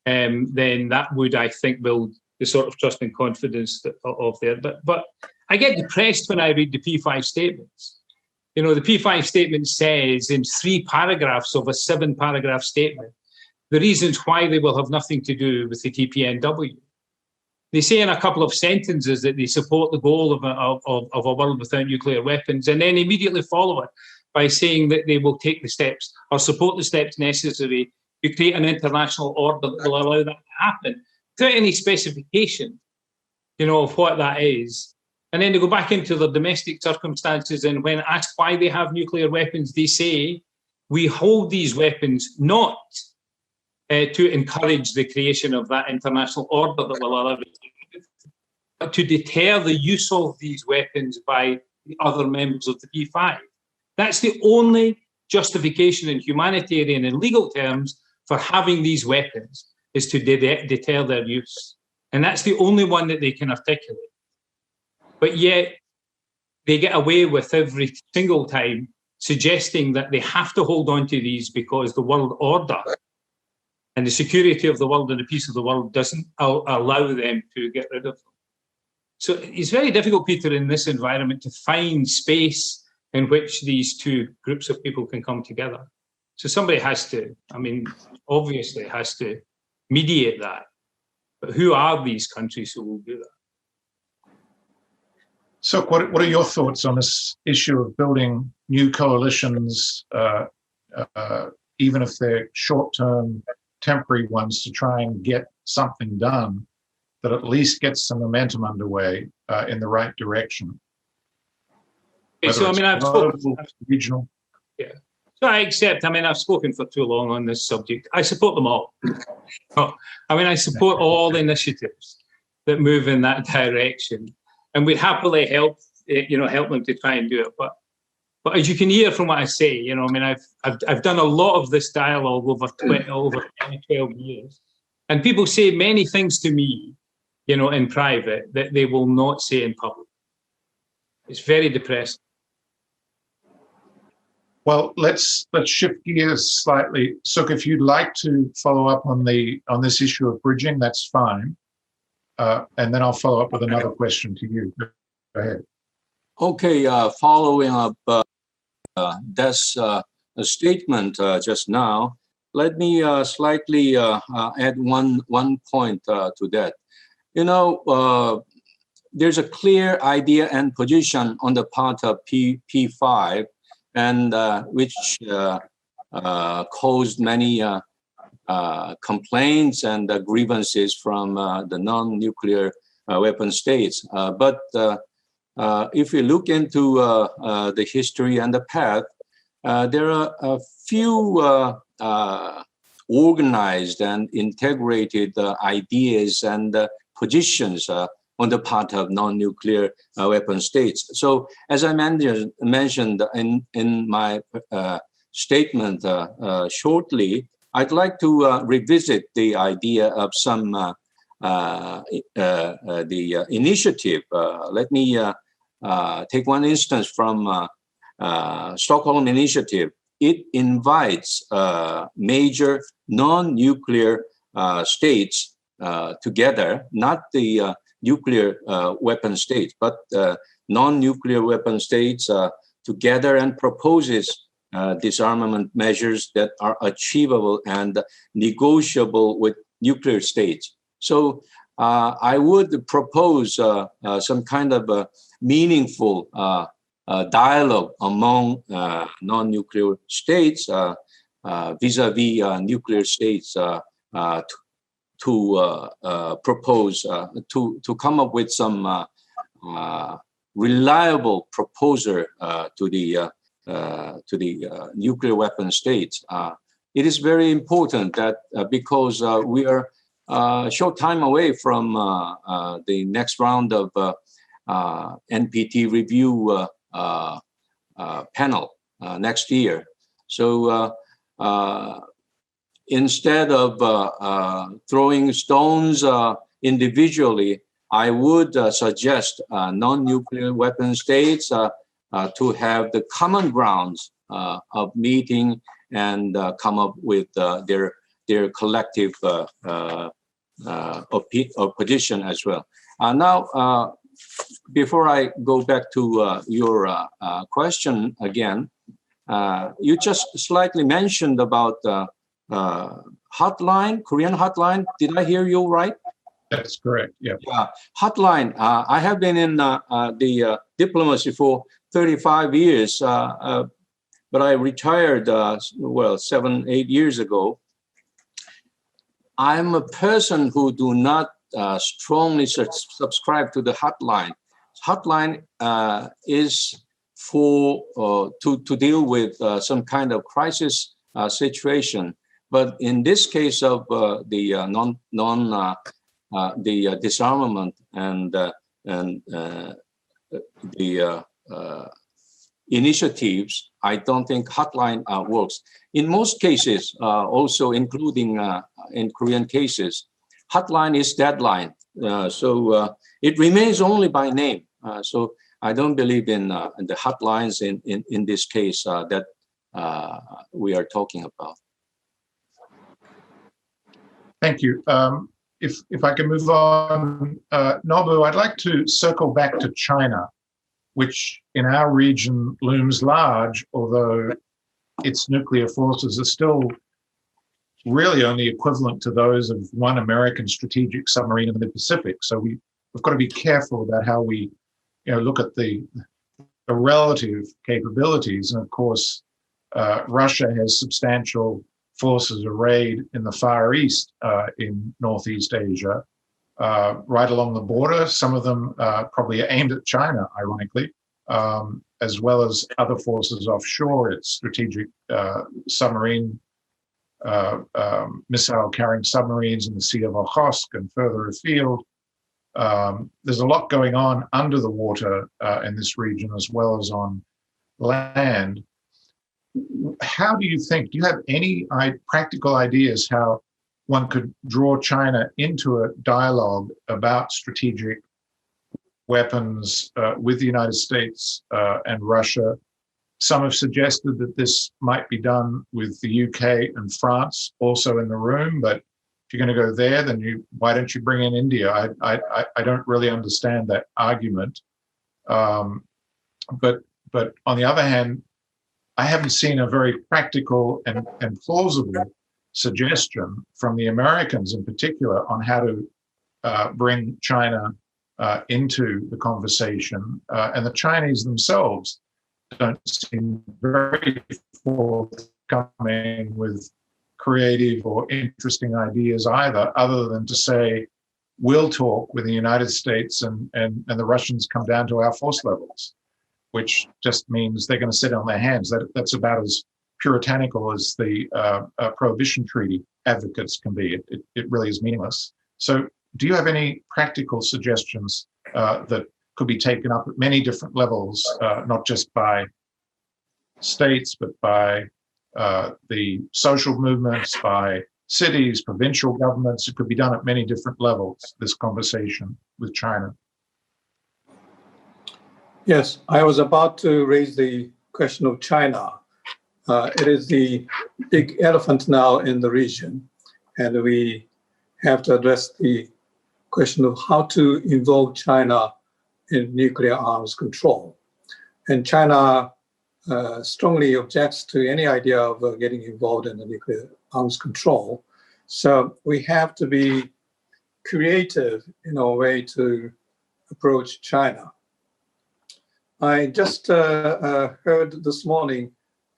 then that would, I think, build the sort of trust and confidence of there. But I get depressed when I read the P5 statements. You know, the P5 statement says in 3 paragraphs of a 7-paragraph statement, the reasons why they will have nothing to do with the TPNW. They say in a couple of sentences that they support the goal of a world without nuclear weapons, and then immediately follow it by saying that they will take the steps or support the steps necessary to create an international order that will allow that to happen, without any specification, you know, of what that is. And then they go back into their domestic circumstances, and when asked why they have nuclear weapons, they say, we hold these weapons not to encourage the creation of that international order that will allow it, but to deter the use of these weapons by the other members of the P5. That's the only justification in humanitarian and legal terms for having these weapons, is to deter their use. And that's the only one that they can articulate. But yet they get away with every single time suggesting that they have to hold on to these because the world order and the security of the world and the peace of the world doesn't allow them to get rid of them. So it's very difficult, Peter, in this environment to find space in which these two groups of people can come together. So somebody has to, I mean, obviously has to mediate that. But who are these countries who will do that? So what are your thoughts on this issue of building new coalitions, even if they're short-term, temporary ones, to try and get something done that at least gets some momentum underway in the right direction? Okay, so I mean, I've spoken, regional. Yeah. So I accept, I mean, I've spoken for too long on this subject. I support them all. I mean, I support all initiatives that move in that direction, and we'd happily help, you know, help them to try and do it. But as you can hear from what I say, you know, I mean, I've done a lot of this dialogue over 12 years, and people say many things to me, you know, in private that they will not say in public. It's very depressing. Well, let's shift gears slightly. Sook, if you'd like to follow up on this issue of bridging, that's fine. And then I'll follow up with another question to you. Go ahead. Okay, following up that's a statement just now, let me slightly add one point to that. You know, there's a clear idea and position on the part of P5, and which caused many complaints and grievances from the non-nuclear weapon states. But if we look into the history and the path, there are a few organized and integrated ideas and positions on the part of non-nuclear weapon states. So, as I mentioned in my statement shortly, I'd like to revisit the idea of some the initiative. Let me take one instance from Stockholm Initiative. It invites major non-nuclear states together, not the nuclear weapon states, but non-nuclear weapon states together, and proposes disarmament measures that are achievable and negotiable with nuclear states. So I would propose some kind of a meaningful dialogue among non-nuclear states vis-a-vis nuclear states to propose, to come up with some reliable proposal to the nuclear weapon states. It is very important that because we are a short time away from the next round of NPT review panel next year. So instead of throwing stones individually, I would suggest non-nuclear weapon states to have the common grounds of meeting and come up with their collective position as well. Now, before I go back to your question again, you just slightly mentioned about hotline, Korean hotline. Did I hear you right? That's correct. Yeah. Hotline. I have been in the diplomacy for 35 years, but I retired, well, 7-8 years ago. I'm a person who do not strongly subscribe to the hotline. Hotline is for to deal with some kind of crisis situation. But in this case of the the disarmament and the initiatives, I don't think hotline works. In most cases, also including in Korean cases, hotline is deadline. So it remains only by name. So I don't believe in the hotlines in this case that we are talking about. Thank you. If I can move on, Nobu, I'd like to circle back to China, which in our region looms large, although its nuclear forces are still really only equivalent to those of one American strategic submarine in the Pacific. So we've got to be careful about how we, look at the relative capabilities. And of course, Russia has substantial forces arrayed in the Far East in Northeast Asia, right along the border. Some of them probably are aimed at China, ironically, as well as other forces offshore. Its strategic submarine, missile-carrying submarines in the Sea of Okhotsk and further afield. There's a lot going on under the water in this region as well as on land. How do you think, do you have any practical ideas how one could draw China into a dialogue about strategic weapons with the United States and Russia, Some have suggested that this might be done with the UK and France also in the room, but if you're going to go there, then why don't you bring in India? I don't really understand that argument. But on the other hand, I haven't seen a very practical and plausible suggestion from the Americans in particular on how to bring China into the conversation. And the Chinese themselves don't seem very forthcoming with creative or interesting ideas either, other than to say, we'll talk with the United States and the Russians come down to our force levels, which just means they're going to sit on their hands. That's about as puritanical as the Prohibition Treaty advocates can be. It really is meaningless. So do you have any practical suggestions that could be taken up at many different levels, not just by states, but by the social movements, by cities, provincial governments? It could be done at many different levels, this conversation with China. Yes, I was about to raise the question of China. It is the big elephant now in the region, and we have to address the question of how to involve China in nuclear arms control. And China strongly objects to any idea of getting involved in the nuclear arms control. So we have to be creative in our way to approach China. I just heard this morning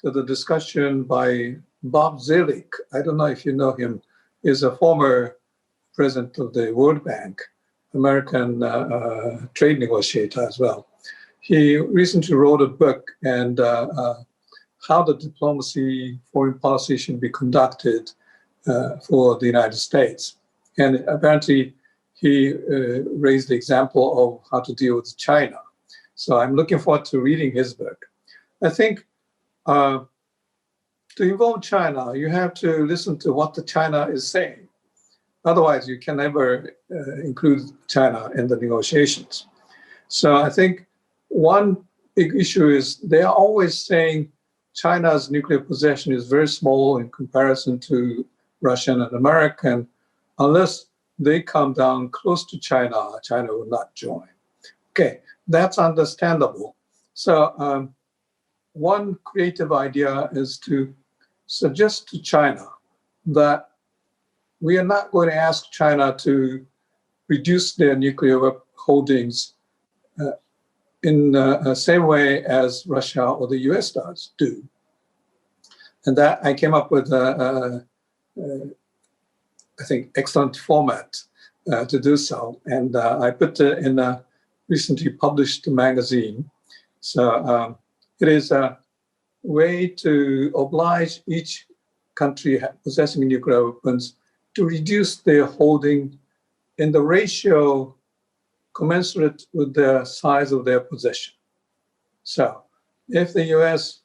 that the discussion by Bob Zoellick, I don't know if you know him, is a former president of the World Bank, American trade negotiator as well. He recently wrote a book and how the diplomacy, foreign policy should be conducted for the United States. And apparently he raised the example of how to deal with China. So I'm looking forward to reading his book. I think to involve China, you have to listen to what the China is saying. Otherwise, you can never include China in the negotiations. So I think one big issue is they are always saying China's nuclear possession is very small in comparison to Russian and American. Unless they come down close to China, China will not join. Okay, that's understandable. So one creative idea is to suggest to China that we are not going to ask China to reduce their nuclear holdings in the same way as Russia or the US do. And that I came up with I think, excellent format to do so. And I put it in a recently published magazine. So it is a way to oblige each country possessing nuclear weapons to reduce their holding in the ratio commensurate with the size of their possession. So if the US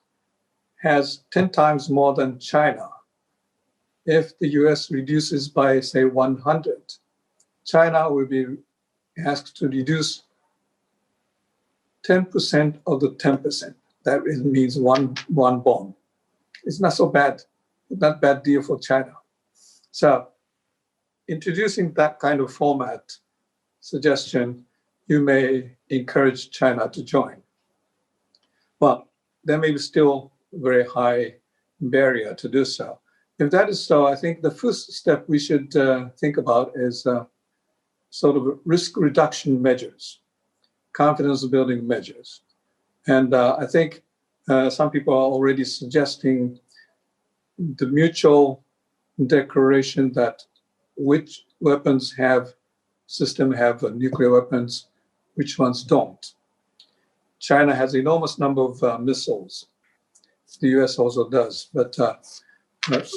has 10 times more than China, if the US reduces by, say, 100, China will be asked to reduce 10% of the 10%. That means one bomb. It's not so bad, not bad deal for China. So introducing that kind of format suggestion, you may encourage China to join. Well, there may be still a very high barrier to do so. If that is so, I think the first step we should think about is sort of risk reduction measures, confidence building measures. And I think some people are already suggesting the mutual declaration that which weapons have nuclear weapons, which ones don't. China has an enormous number of missiles. The US also does, but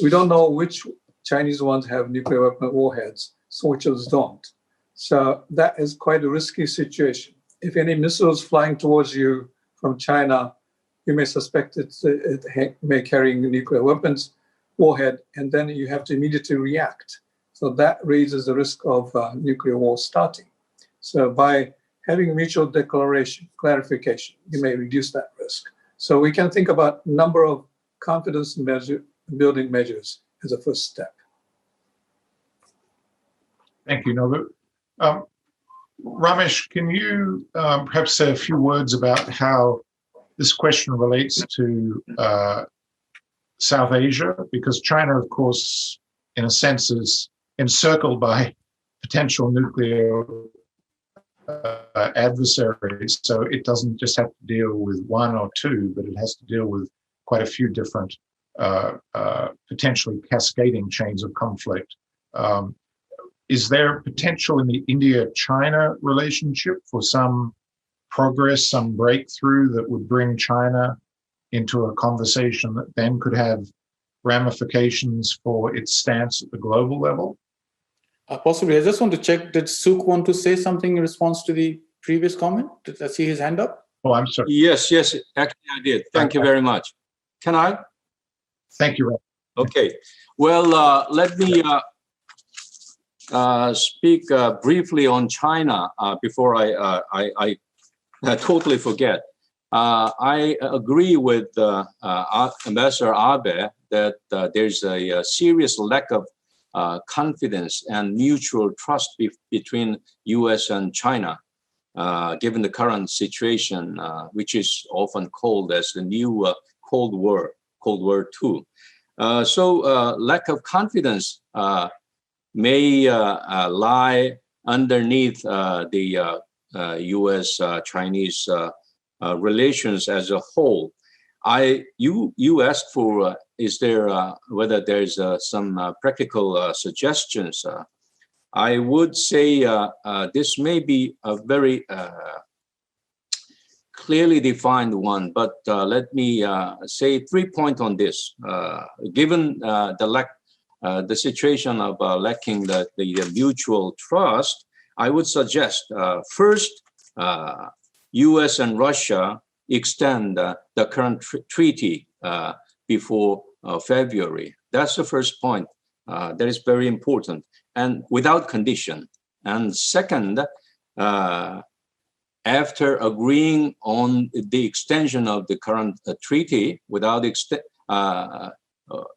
we don't know which Chinese ones have nuclear weapon warheads, so which others don't. So that is quite a risky situation. If any missiles flying towards you from China, you may suspect it may carry nuclear weapons warhead, and then you have to immediately react. So that raises the risk of nuclear war starting. So by having mutual declaration, clarification, you may reduce that risk. So we can think about number of confidence building measures as a first step. Thank you, Nobu. Ramesh, can you perhaps say a few words about how this question relates to South Asia? Because China, of course, in a sense, is encircled by potential nuclear adversaries. So it doesn't just have to deal with one or two, but it has to deal with quite a few different potentially cascading chains of conflict. Is there potential in the India-China relationship for some progress, some breakthrough that would bring China into a conversation that then could have ramifications for its stance at the global level? Possibly. I just want to check, did Sook want to say something in response to the previous comment? Did I see his hand up? Oh, I'm sorry. Yes, actually I did. Thank you very much. Can I? Thank you, Rob. Okay. Well, let me speak briefly on China before I totally forget. I agree with Ambassador Abe that there's a serious lack of confidence and mutual trust between U.S. and China, given the current situation, which is often called as the new Cold War II. So lack of confidence may lie underneath the U.S.-Chinese relations as a whole. You asked for is there whether there's some practical suggestions. I would say this may be a very clearly defined one, but let me say 3 points on this. Given the situation of lacking the mutual trust, I would suggest first, U.S. and Russia extend the current treaty before February. That's the first point. That is very important and without condition. And second, after agreeing on the extension of the current treaty without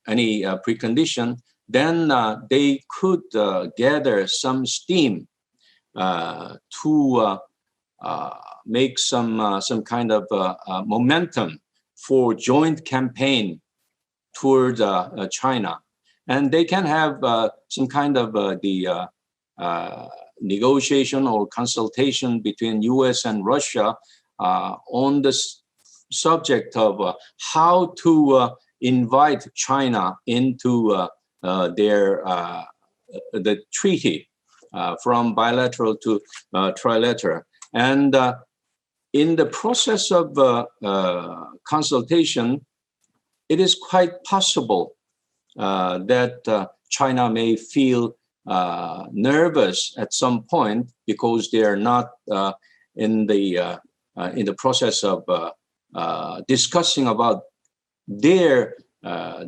any precondition, then they could gather some steam to make some kind of momentum for joint campaign toward China, and they can have some kind of the negotiation or consultation between U.S. and Russia on the subject of how to invite China into the treaty from bilateral to trilateral. And in the process of consultation, it is quite possible that China may feel nervous at some point because they are not in the process of discussing about their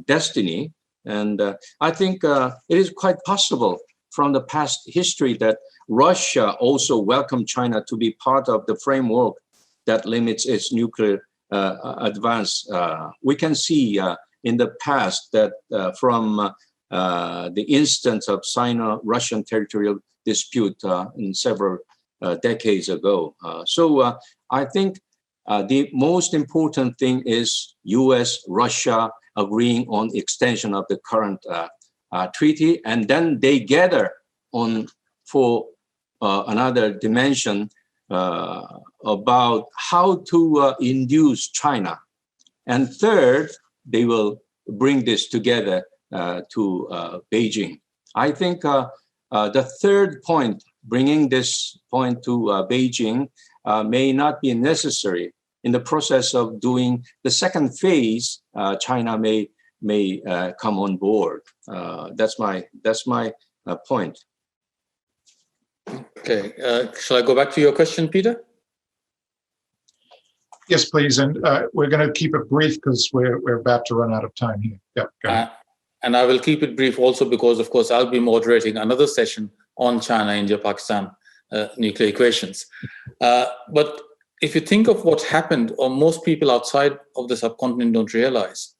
destiny. And I think it is quite possible from the past history that Russia also welcomed China to be part of the framework that limits its nuclear advance. We can see in the past that from the instance of Sino-Russian territorial dispute in several decades ago. So I think the most important thing is U.S.-Russia agreeing on extension of the current treaty, and then they gather on for another dimension about how to induce China. And third, they will bring this together to Beijing. I think the third point, bringing this point to Beijing, may not be necessary. In the process of doing the second phase, China may come on board. That's my point. Okay, shall I go back to your question, Peter? Yes, please. And we're going to keep it brief because we're about to run out of time here. Yep, go ahead. And I will keep it brief also because, of course, I'll be moderating another session on China, India, Pakistan nuclear equations. But if you think of what happened, or most people outside of the subcontinent don't realize,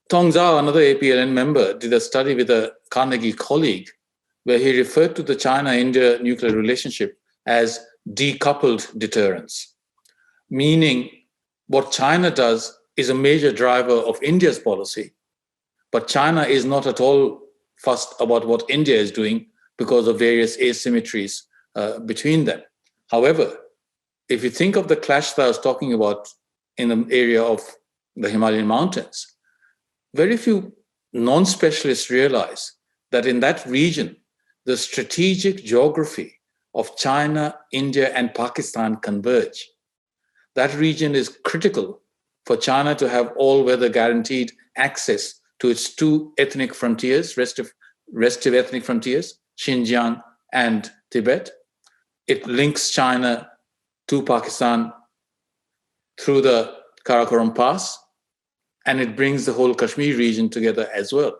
Tong Zhao, another APLN member, did a study with a Carnegie colleague where he referred to the China-India nuclear relationship as decoupled deterrence, meaning what China does is a major driver of India's policy, but China is not at all fussed about what India is doing because of various asymmetries between them. However, if you think of the clash that I was talking about in the area of the Himalayan mountains, very few non-specialists realize that in that region, the strategic geography of China, India, and Pakistan converge. That region is critical for China to have all-weather guaranteed access to its two ethnic frontiers, restive ethnic frontiers, Xinjiang and Tibet. It links China to Pakistan through the Karakoram Pass, and it brings the whole Kashmir region together as well.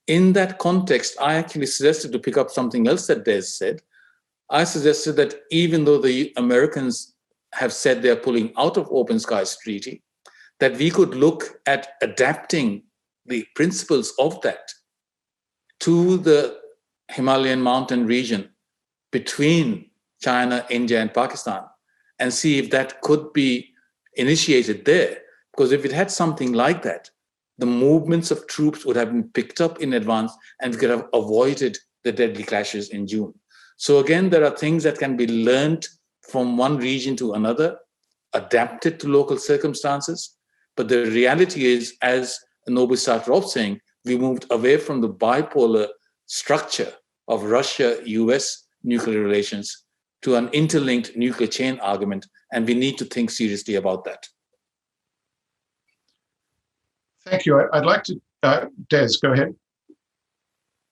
In that context, I actually suggested to pick up something else that Des said. I suggested that even though the Americans have said they're pulling out of Open Skies Treaty, that we could look at adapting the principles of that to the Himalayan mountain region between China, India, and Pakistan, and see if that could be initiated there. Because if it had something like that, the movements of troops would have been picked up in advance and we could have avoided the deadly clashes in June. So again, there are things that can be learned from one region to another, adapted to local circumstances. But the reality is, as Nobu started off saying, we moved away from the bipolar structure of Russia-US nuclear relations to an interlinked nuclear chain argument, and we need to think seriously about that. Thank you. I'd like to, Des, go ahead.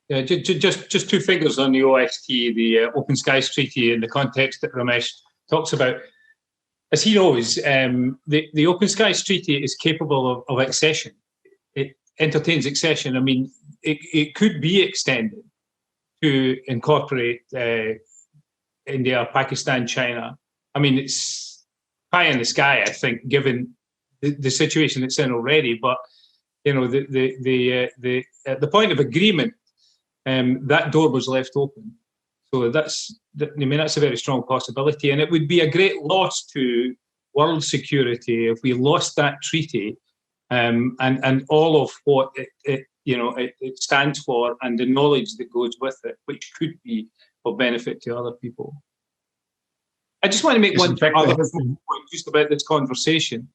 Yeah, just two figures on the OST, the Open Skies Treaty, in the context that Ramesh talks about. As he knows, the Open Skies Treaty is capable of accession. It entertains accession. I mean, it could be extended to incorporate India, Pakistan, China. I mean, it's pie in the sky, I think, given the situation it's in already. But you know, at the point of agreement, that door was left open. So that's a very strong possibility, and it would be a great loss to world security if we lost that treaty, and all of what it stands for, and the knowledge that goes with it, which could be of benefit to other people. I just want to make one other point just about this conversation.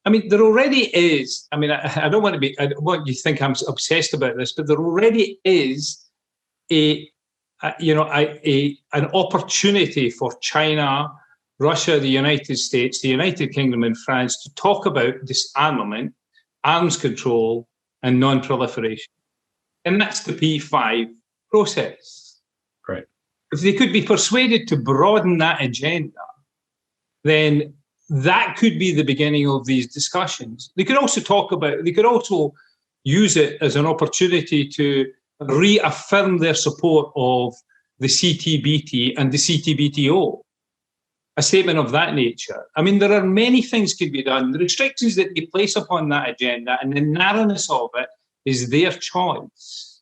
I mean, there already is. I mean, I don't want you to think I'm obsessed about this, but there already is an opportunity for China, Russia, the United States, the United Kingdom, and France to talk about disarmament, arms control, and non-proliferation, and that's the P5 process. Great. If they could be persuaded to broaden that agenda, then that could be the beginning of these discussions. They could also use it as an opportunity to reaffirm their support of the CTBT and the CTBTO, a statement of that nature. I mean, there are many things could be done. The restrictions that they place upon that agenda and the narrowness of it is their choice.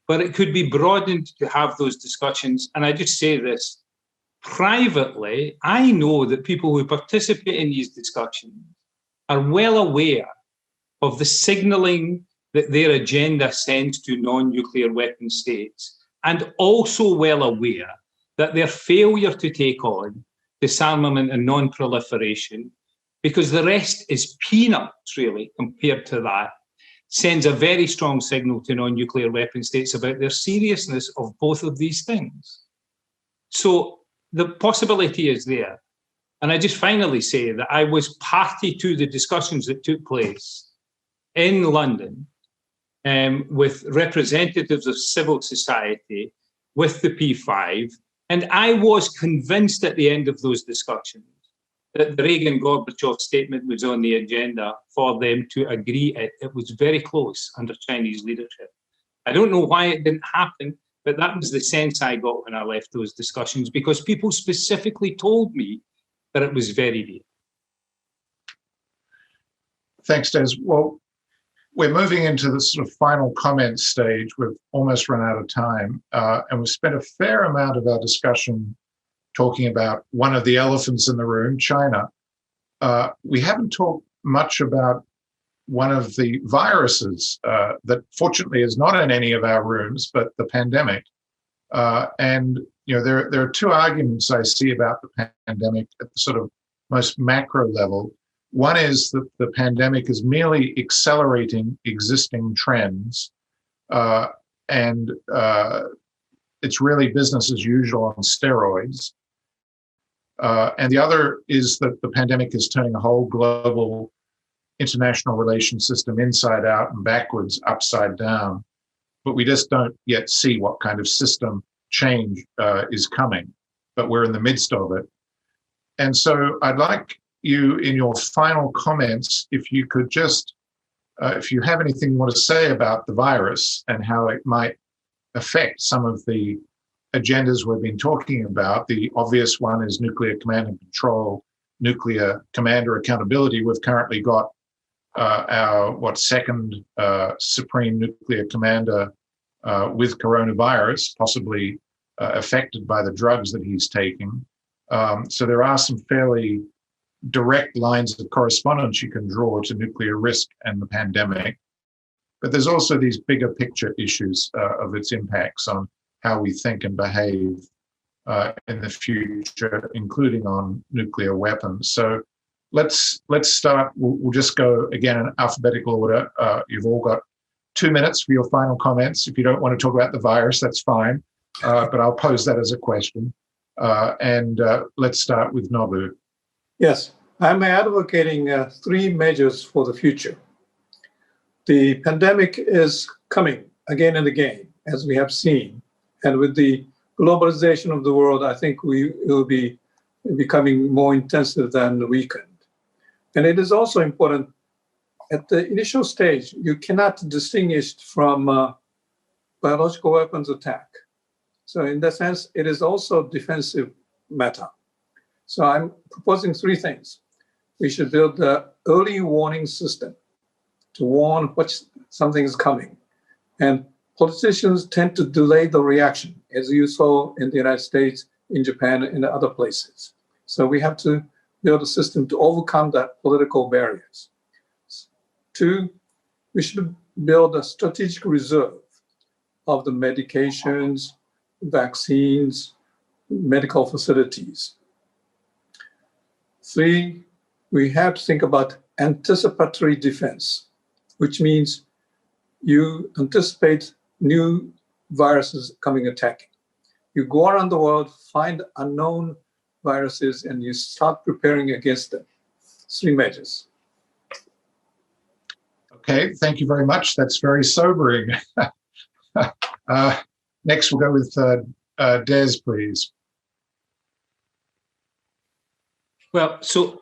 But it could be broadened to have those discussions. And I just say this, privately, I know that people who participate in these discussions are well aware of the signaling that their agenda sends to non-nuclear weapon states, and also well aware that their failure to take on disarmament and non-proliferation, because the rest is peanuts really compared to that, sends a very strong signal to non-nuclear weapon states about their seriousness of both of these things. So the possibility is there. And I just finally say that I was party to the discussions that took place in London with representatives of civil society, with the P5, and I was convinced at the end of those discussions that the Reagan-Gorbachev statement was on the agenda for them to agree. It was very close under Chinese leadership. I don't know why it didn't happen. But that was the sense I got when I left those discussions, because people specifically told me that it was very real. Thanks, Des. Well, we're moving into the sort of final comment stage. We've almost run out of time, and we've spent a fair amount of our discussion talking about one of the elephants in the room, China. We haven't talked much about one of the viruses that fortunately is not in any of our rooms, but the pandemic. And you know, there are two arguments I see about the pandemic at the sort of most macro level. One is that the pandemic is merely accelerating existing trends, and it's really business as usual on steroids. And the other is that the pandemic is turning a whole global international relations system inside out and backwards, upside down. But we just don't yet see what kind of system change is coming, but we're in the midst of it. And so I'd like you, in your final comments, if you could just, if you have anything you want to say about the virus and how it might affect some of the agendas we've been talking about. The obvious one is nuclear command and control, nuclear commander accountability. We've currently got our second supreme nuclear commander with coronavirus, possibly affected by the drugs that he's taking. So there are some fairly direct lines of correspondence you can draw to nuclear risk and the pandemic. But there's also these bigger picture issues of its impacts on how we think and behave in the future, including on nuclear weapons. So let's start. We'll just go again in alphabetical order. You've all got 2 minutes for your final comments. If you don't want to talk about the virus, that's fine, but I'll pose that as a question. And let's start with Nobu. Yes, I'm advocating 3 measures for the future. The pandemic is coming again and again, as we have seen. And with the globalization of the world, I think we will be becoming more intensive than weakened. And it is also important at the initial stage, you cannot distinguish from biological weapons attack. So in that sense, it is also defensive matter. So I'm proposing 3 things. We should build the early warning system to warn something is coming. And politicians tend to delay the reaction, as you saw in the United States, in Japan, and other places. So we have to build a system to overcome that political barriers. 2, we should build a strategic reserve of the medications, vaccines, medical facilities. 3, we have to think about anticipatory defense, which means you anticipate new viruses coming attacking. You go around the world, find unknown viruses, and you start preparing against them. 3 measures. Okay, thank you very much. That's very sobering. Next, we'll go with Des, please. Well, so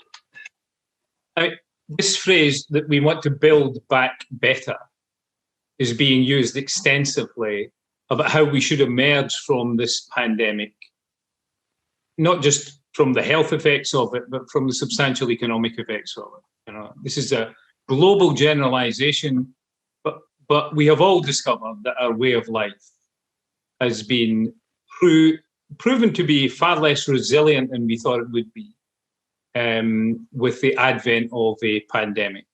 this phrase that we want to build back better is being used extensively about how we should emerge from this pandemic, not just from the health effects of it, but from the substantial economic effects of it. You know, this is a global generalization, but we have all discovered that our way of life has been proven to be far less resilient than we thought it would be with the advent of a pandemic.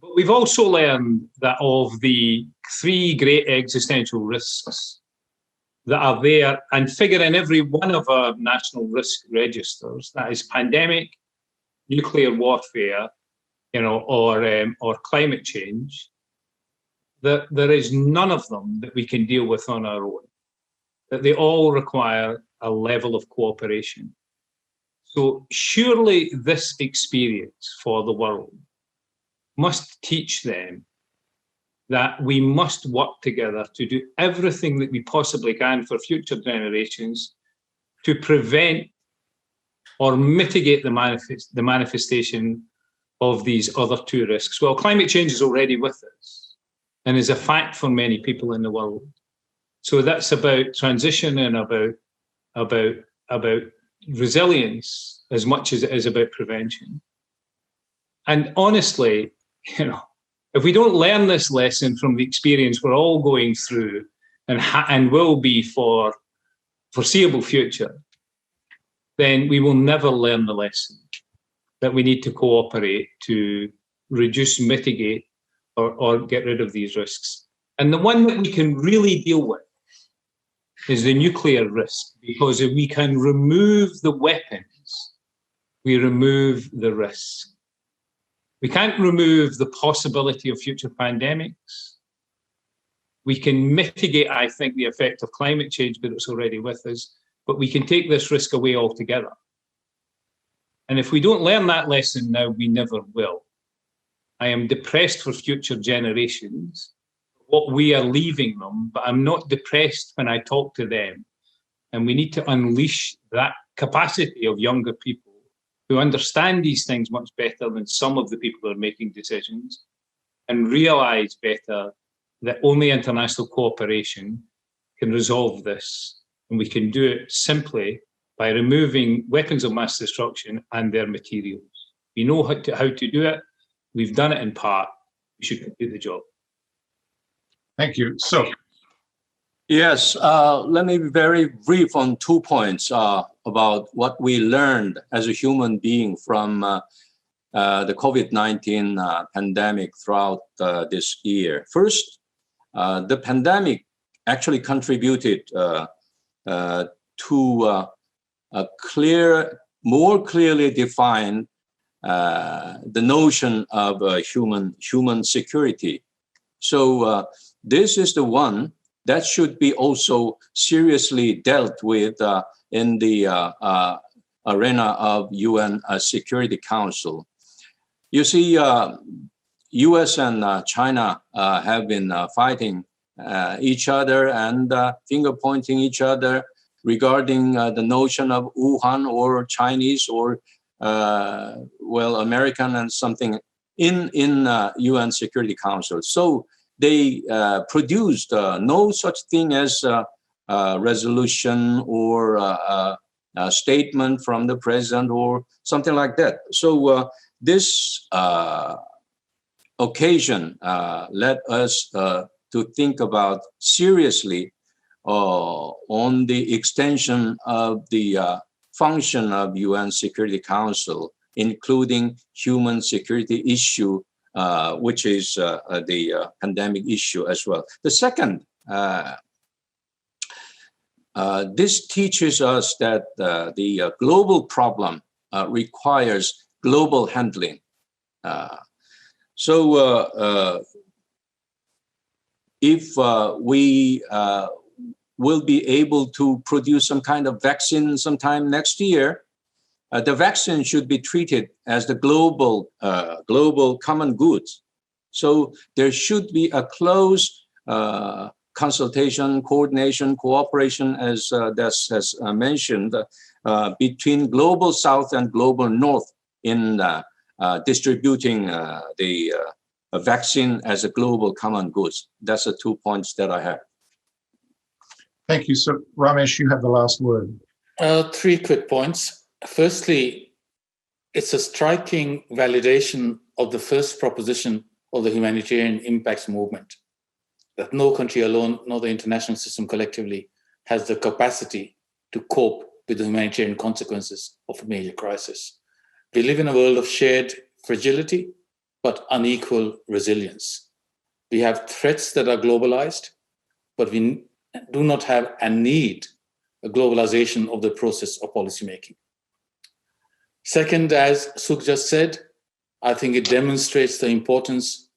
But we've also learned that of the 3 great existential risks that are there and figure in every one of our national risk registers, that is pandemic, nuclear warfare, you know, or climate change, that there is none of them that we can deal with on our own, that they all require a level of cooperation. So surely this experience for the world must teach them that we must work together to do everything that we possibly can for future generations to prevent or mitigate the manifestation of these other 2 risks. Well, climate change is already with us and is a fact for many people in the world. So that's about transition and about resilience as much as it is about prevention. And honestly, if we don't learn this lesson from the experience we're all going through and will be for foreseeable future, then we will never learn the lesson that we need to cooperate to reduce, mitigate, or get rid of these risks. And the one that we can really deal with is the nuclear risk, because if we can remove the weapons, we remove the risk. We can't remove the possibility of future pandemics. We can mitigate, I think, the effect of climate change, but it's already with us, but we can take this risk away altogether. And if we don't learn that lesson now, we never will. I am depressed for future generations, what we are leaving them, but I'm not depressed when I talk to them. And we need to unleash that capacity of younger people who understand these things much better than some of the people who are making decisions, and realize better that only international cooperation can resolve this. And we can do it simply by removing weapons of mass destruction and their materials. We know how to do it. We've done it in part. We should complete the job. Thank you. So, yes, let me be very brief on 2 points about what we learned as a human being from the COVID-19 pandemic throughout this year. First, the pandemic actually contributed to a more clearly defined the notion of human security. So this is the one that should be also seriously dealt with in the arena of UN Security Council. You see, US and China have been fighting each other and finger pointing each other regarding the notion of Wuhan or Chinese or American and something in UN Security Council. So they produced no such thing as a resolution or a statement from the president or something like that. So this occasion led us to think about seriously on the extension of the function of UN Security Council, including human security issue, which is the pandemic issue as well. The second, this teaches us that the global problem requires global handling. So if we will be able to produce some kind of vaccine sometime next year, the vaccine should be treated as the global common goods. So there should be a close consultation, coordination, cooperation, as Des has mentioned, between global South and global North in distributing the vaccine as a global common goods. That's the 2 points that I have. thank you. So, Ramesh, you have the last word. 3 quick points. Firstly, it's a striking validation of the first proposition of the humanitarian impacts movement, that no country alone, nor the international system collectively, has the capacity to cope with the humanitarian consequences of a major crisis. We live in a world of shared fragility, but unequal resilience. We have threats that are globalized, but we do not have and need a globalization of the process of policymaking. Second, as Sook just said, I think it demonstrates the importance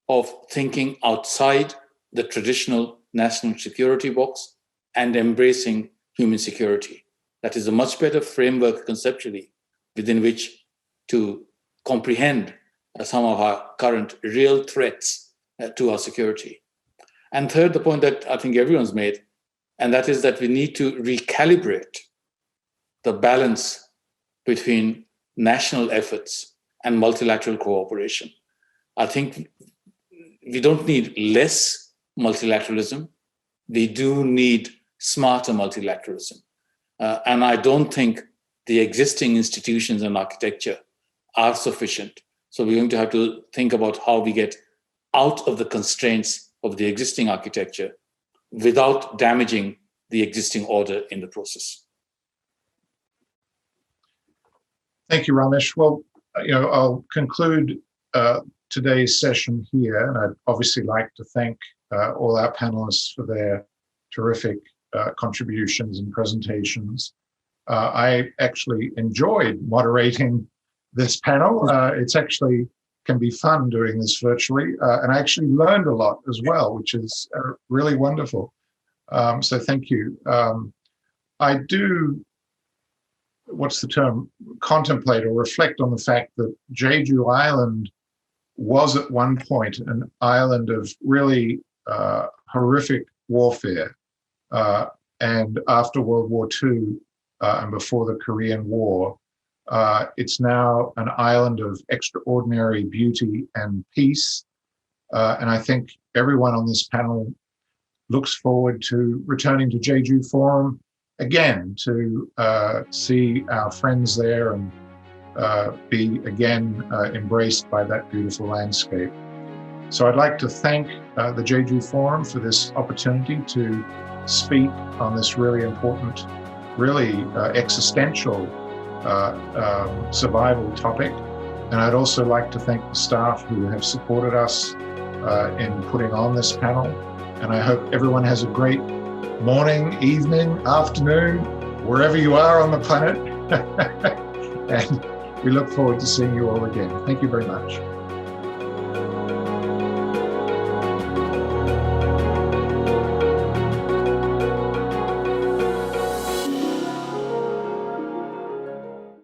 of thinking outside the traditional national security box and embracing human security. That is a much better framework conceptually within which to comprehend some of our current real threats to our security. And third, the point that I think everyone's made, and that is that we need to recalibrate the balance between national efforts and multilateral cooperation. I think we don't need less multilateralism. we do need smarter multilateralism. And I don't think the existing institutions and architecture are sufficient. So we're going to have to think about how we get out of the constraints of the existing architecture without damaging the existing order in the process. Thank you, Ramesh. Well, I'll conclude today's session here, and I'd obviously like to thank all our panelists for their terrific contributions and presentations. I actually enjoyed moderating this panel. It's actually can be fun doing this virtually, and I actually learned a lot as well, which is really wonderful. So thank you. I do, what's the term, contemplate or reflect on the fact that JEJU Island was at one point an island of really horrific warfare. And after World War II and before the Korean War, it's now an island of extraordinary beauty and peace. And I think everyone on this panel looks forward to returning to JEJU Forum again to see our friends there and be again embraced by that beautiful landscape. So I'd like to thank the JEJU Forum for this opportunity to speak on this really important, really existential survival topic. And I'd also like to thank the staff who have supported us in putting on this panel. And I hope everyone has a great morning, evening, afternoon, wherever you are on the planet. And we look forward to seeing you all again. Thank you very much.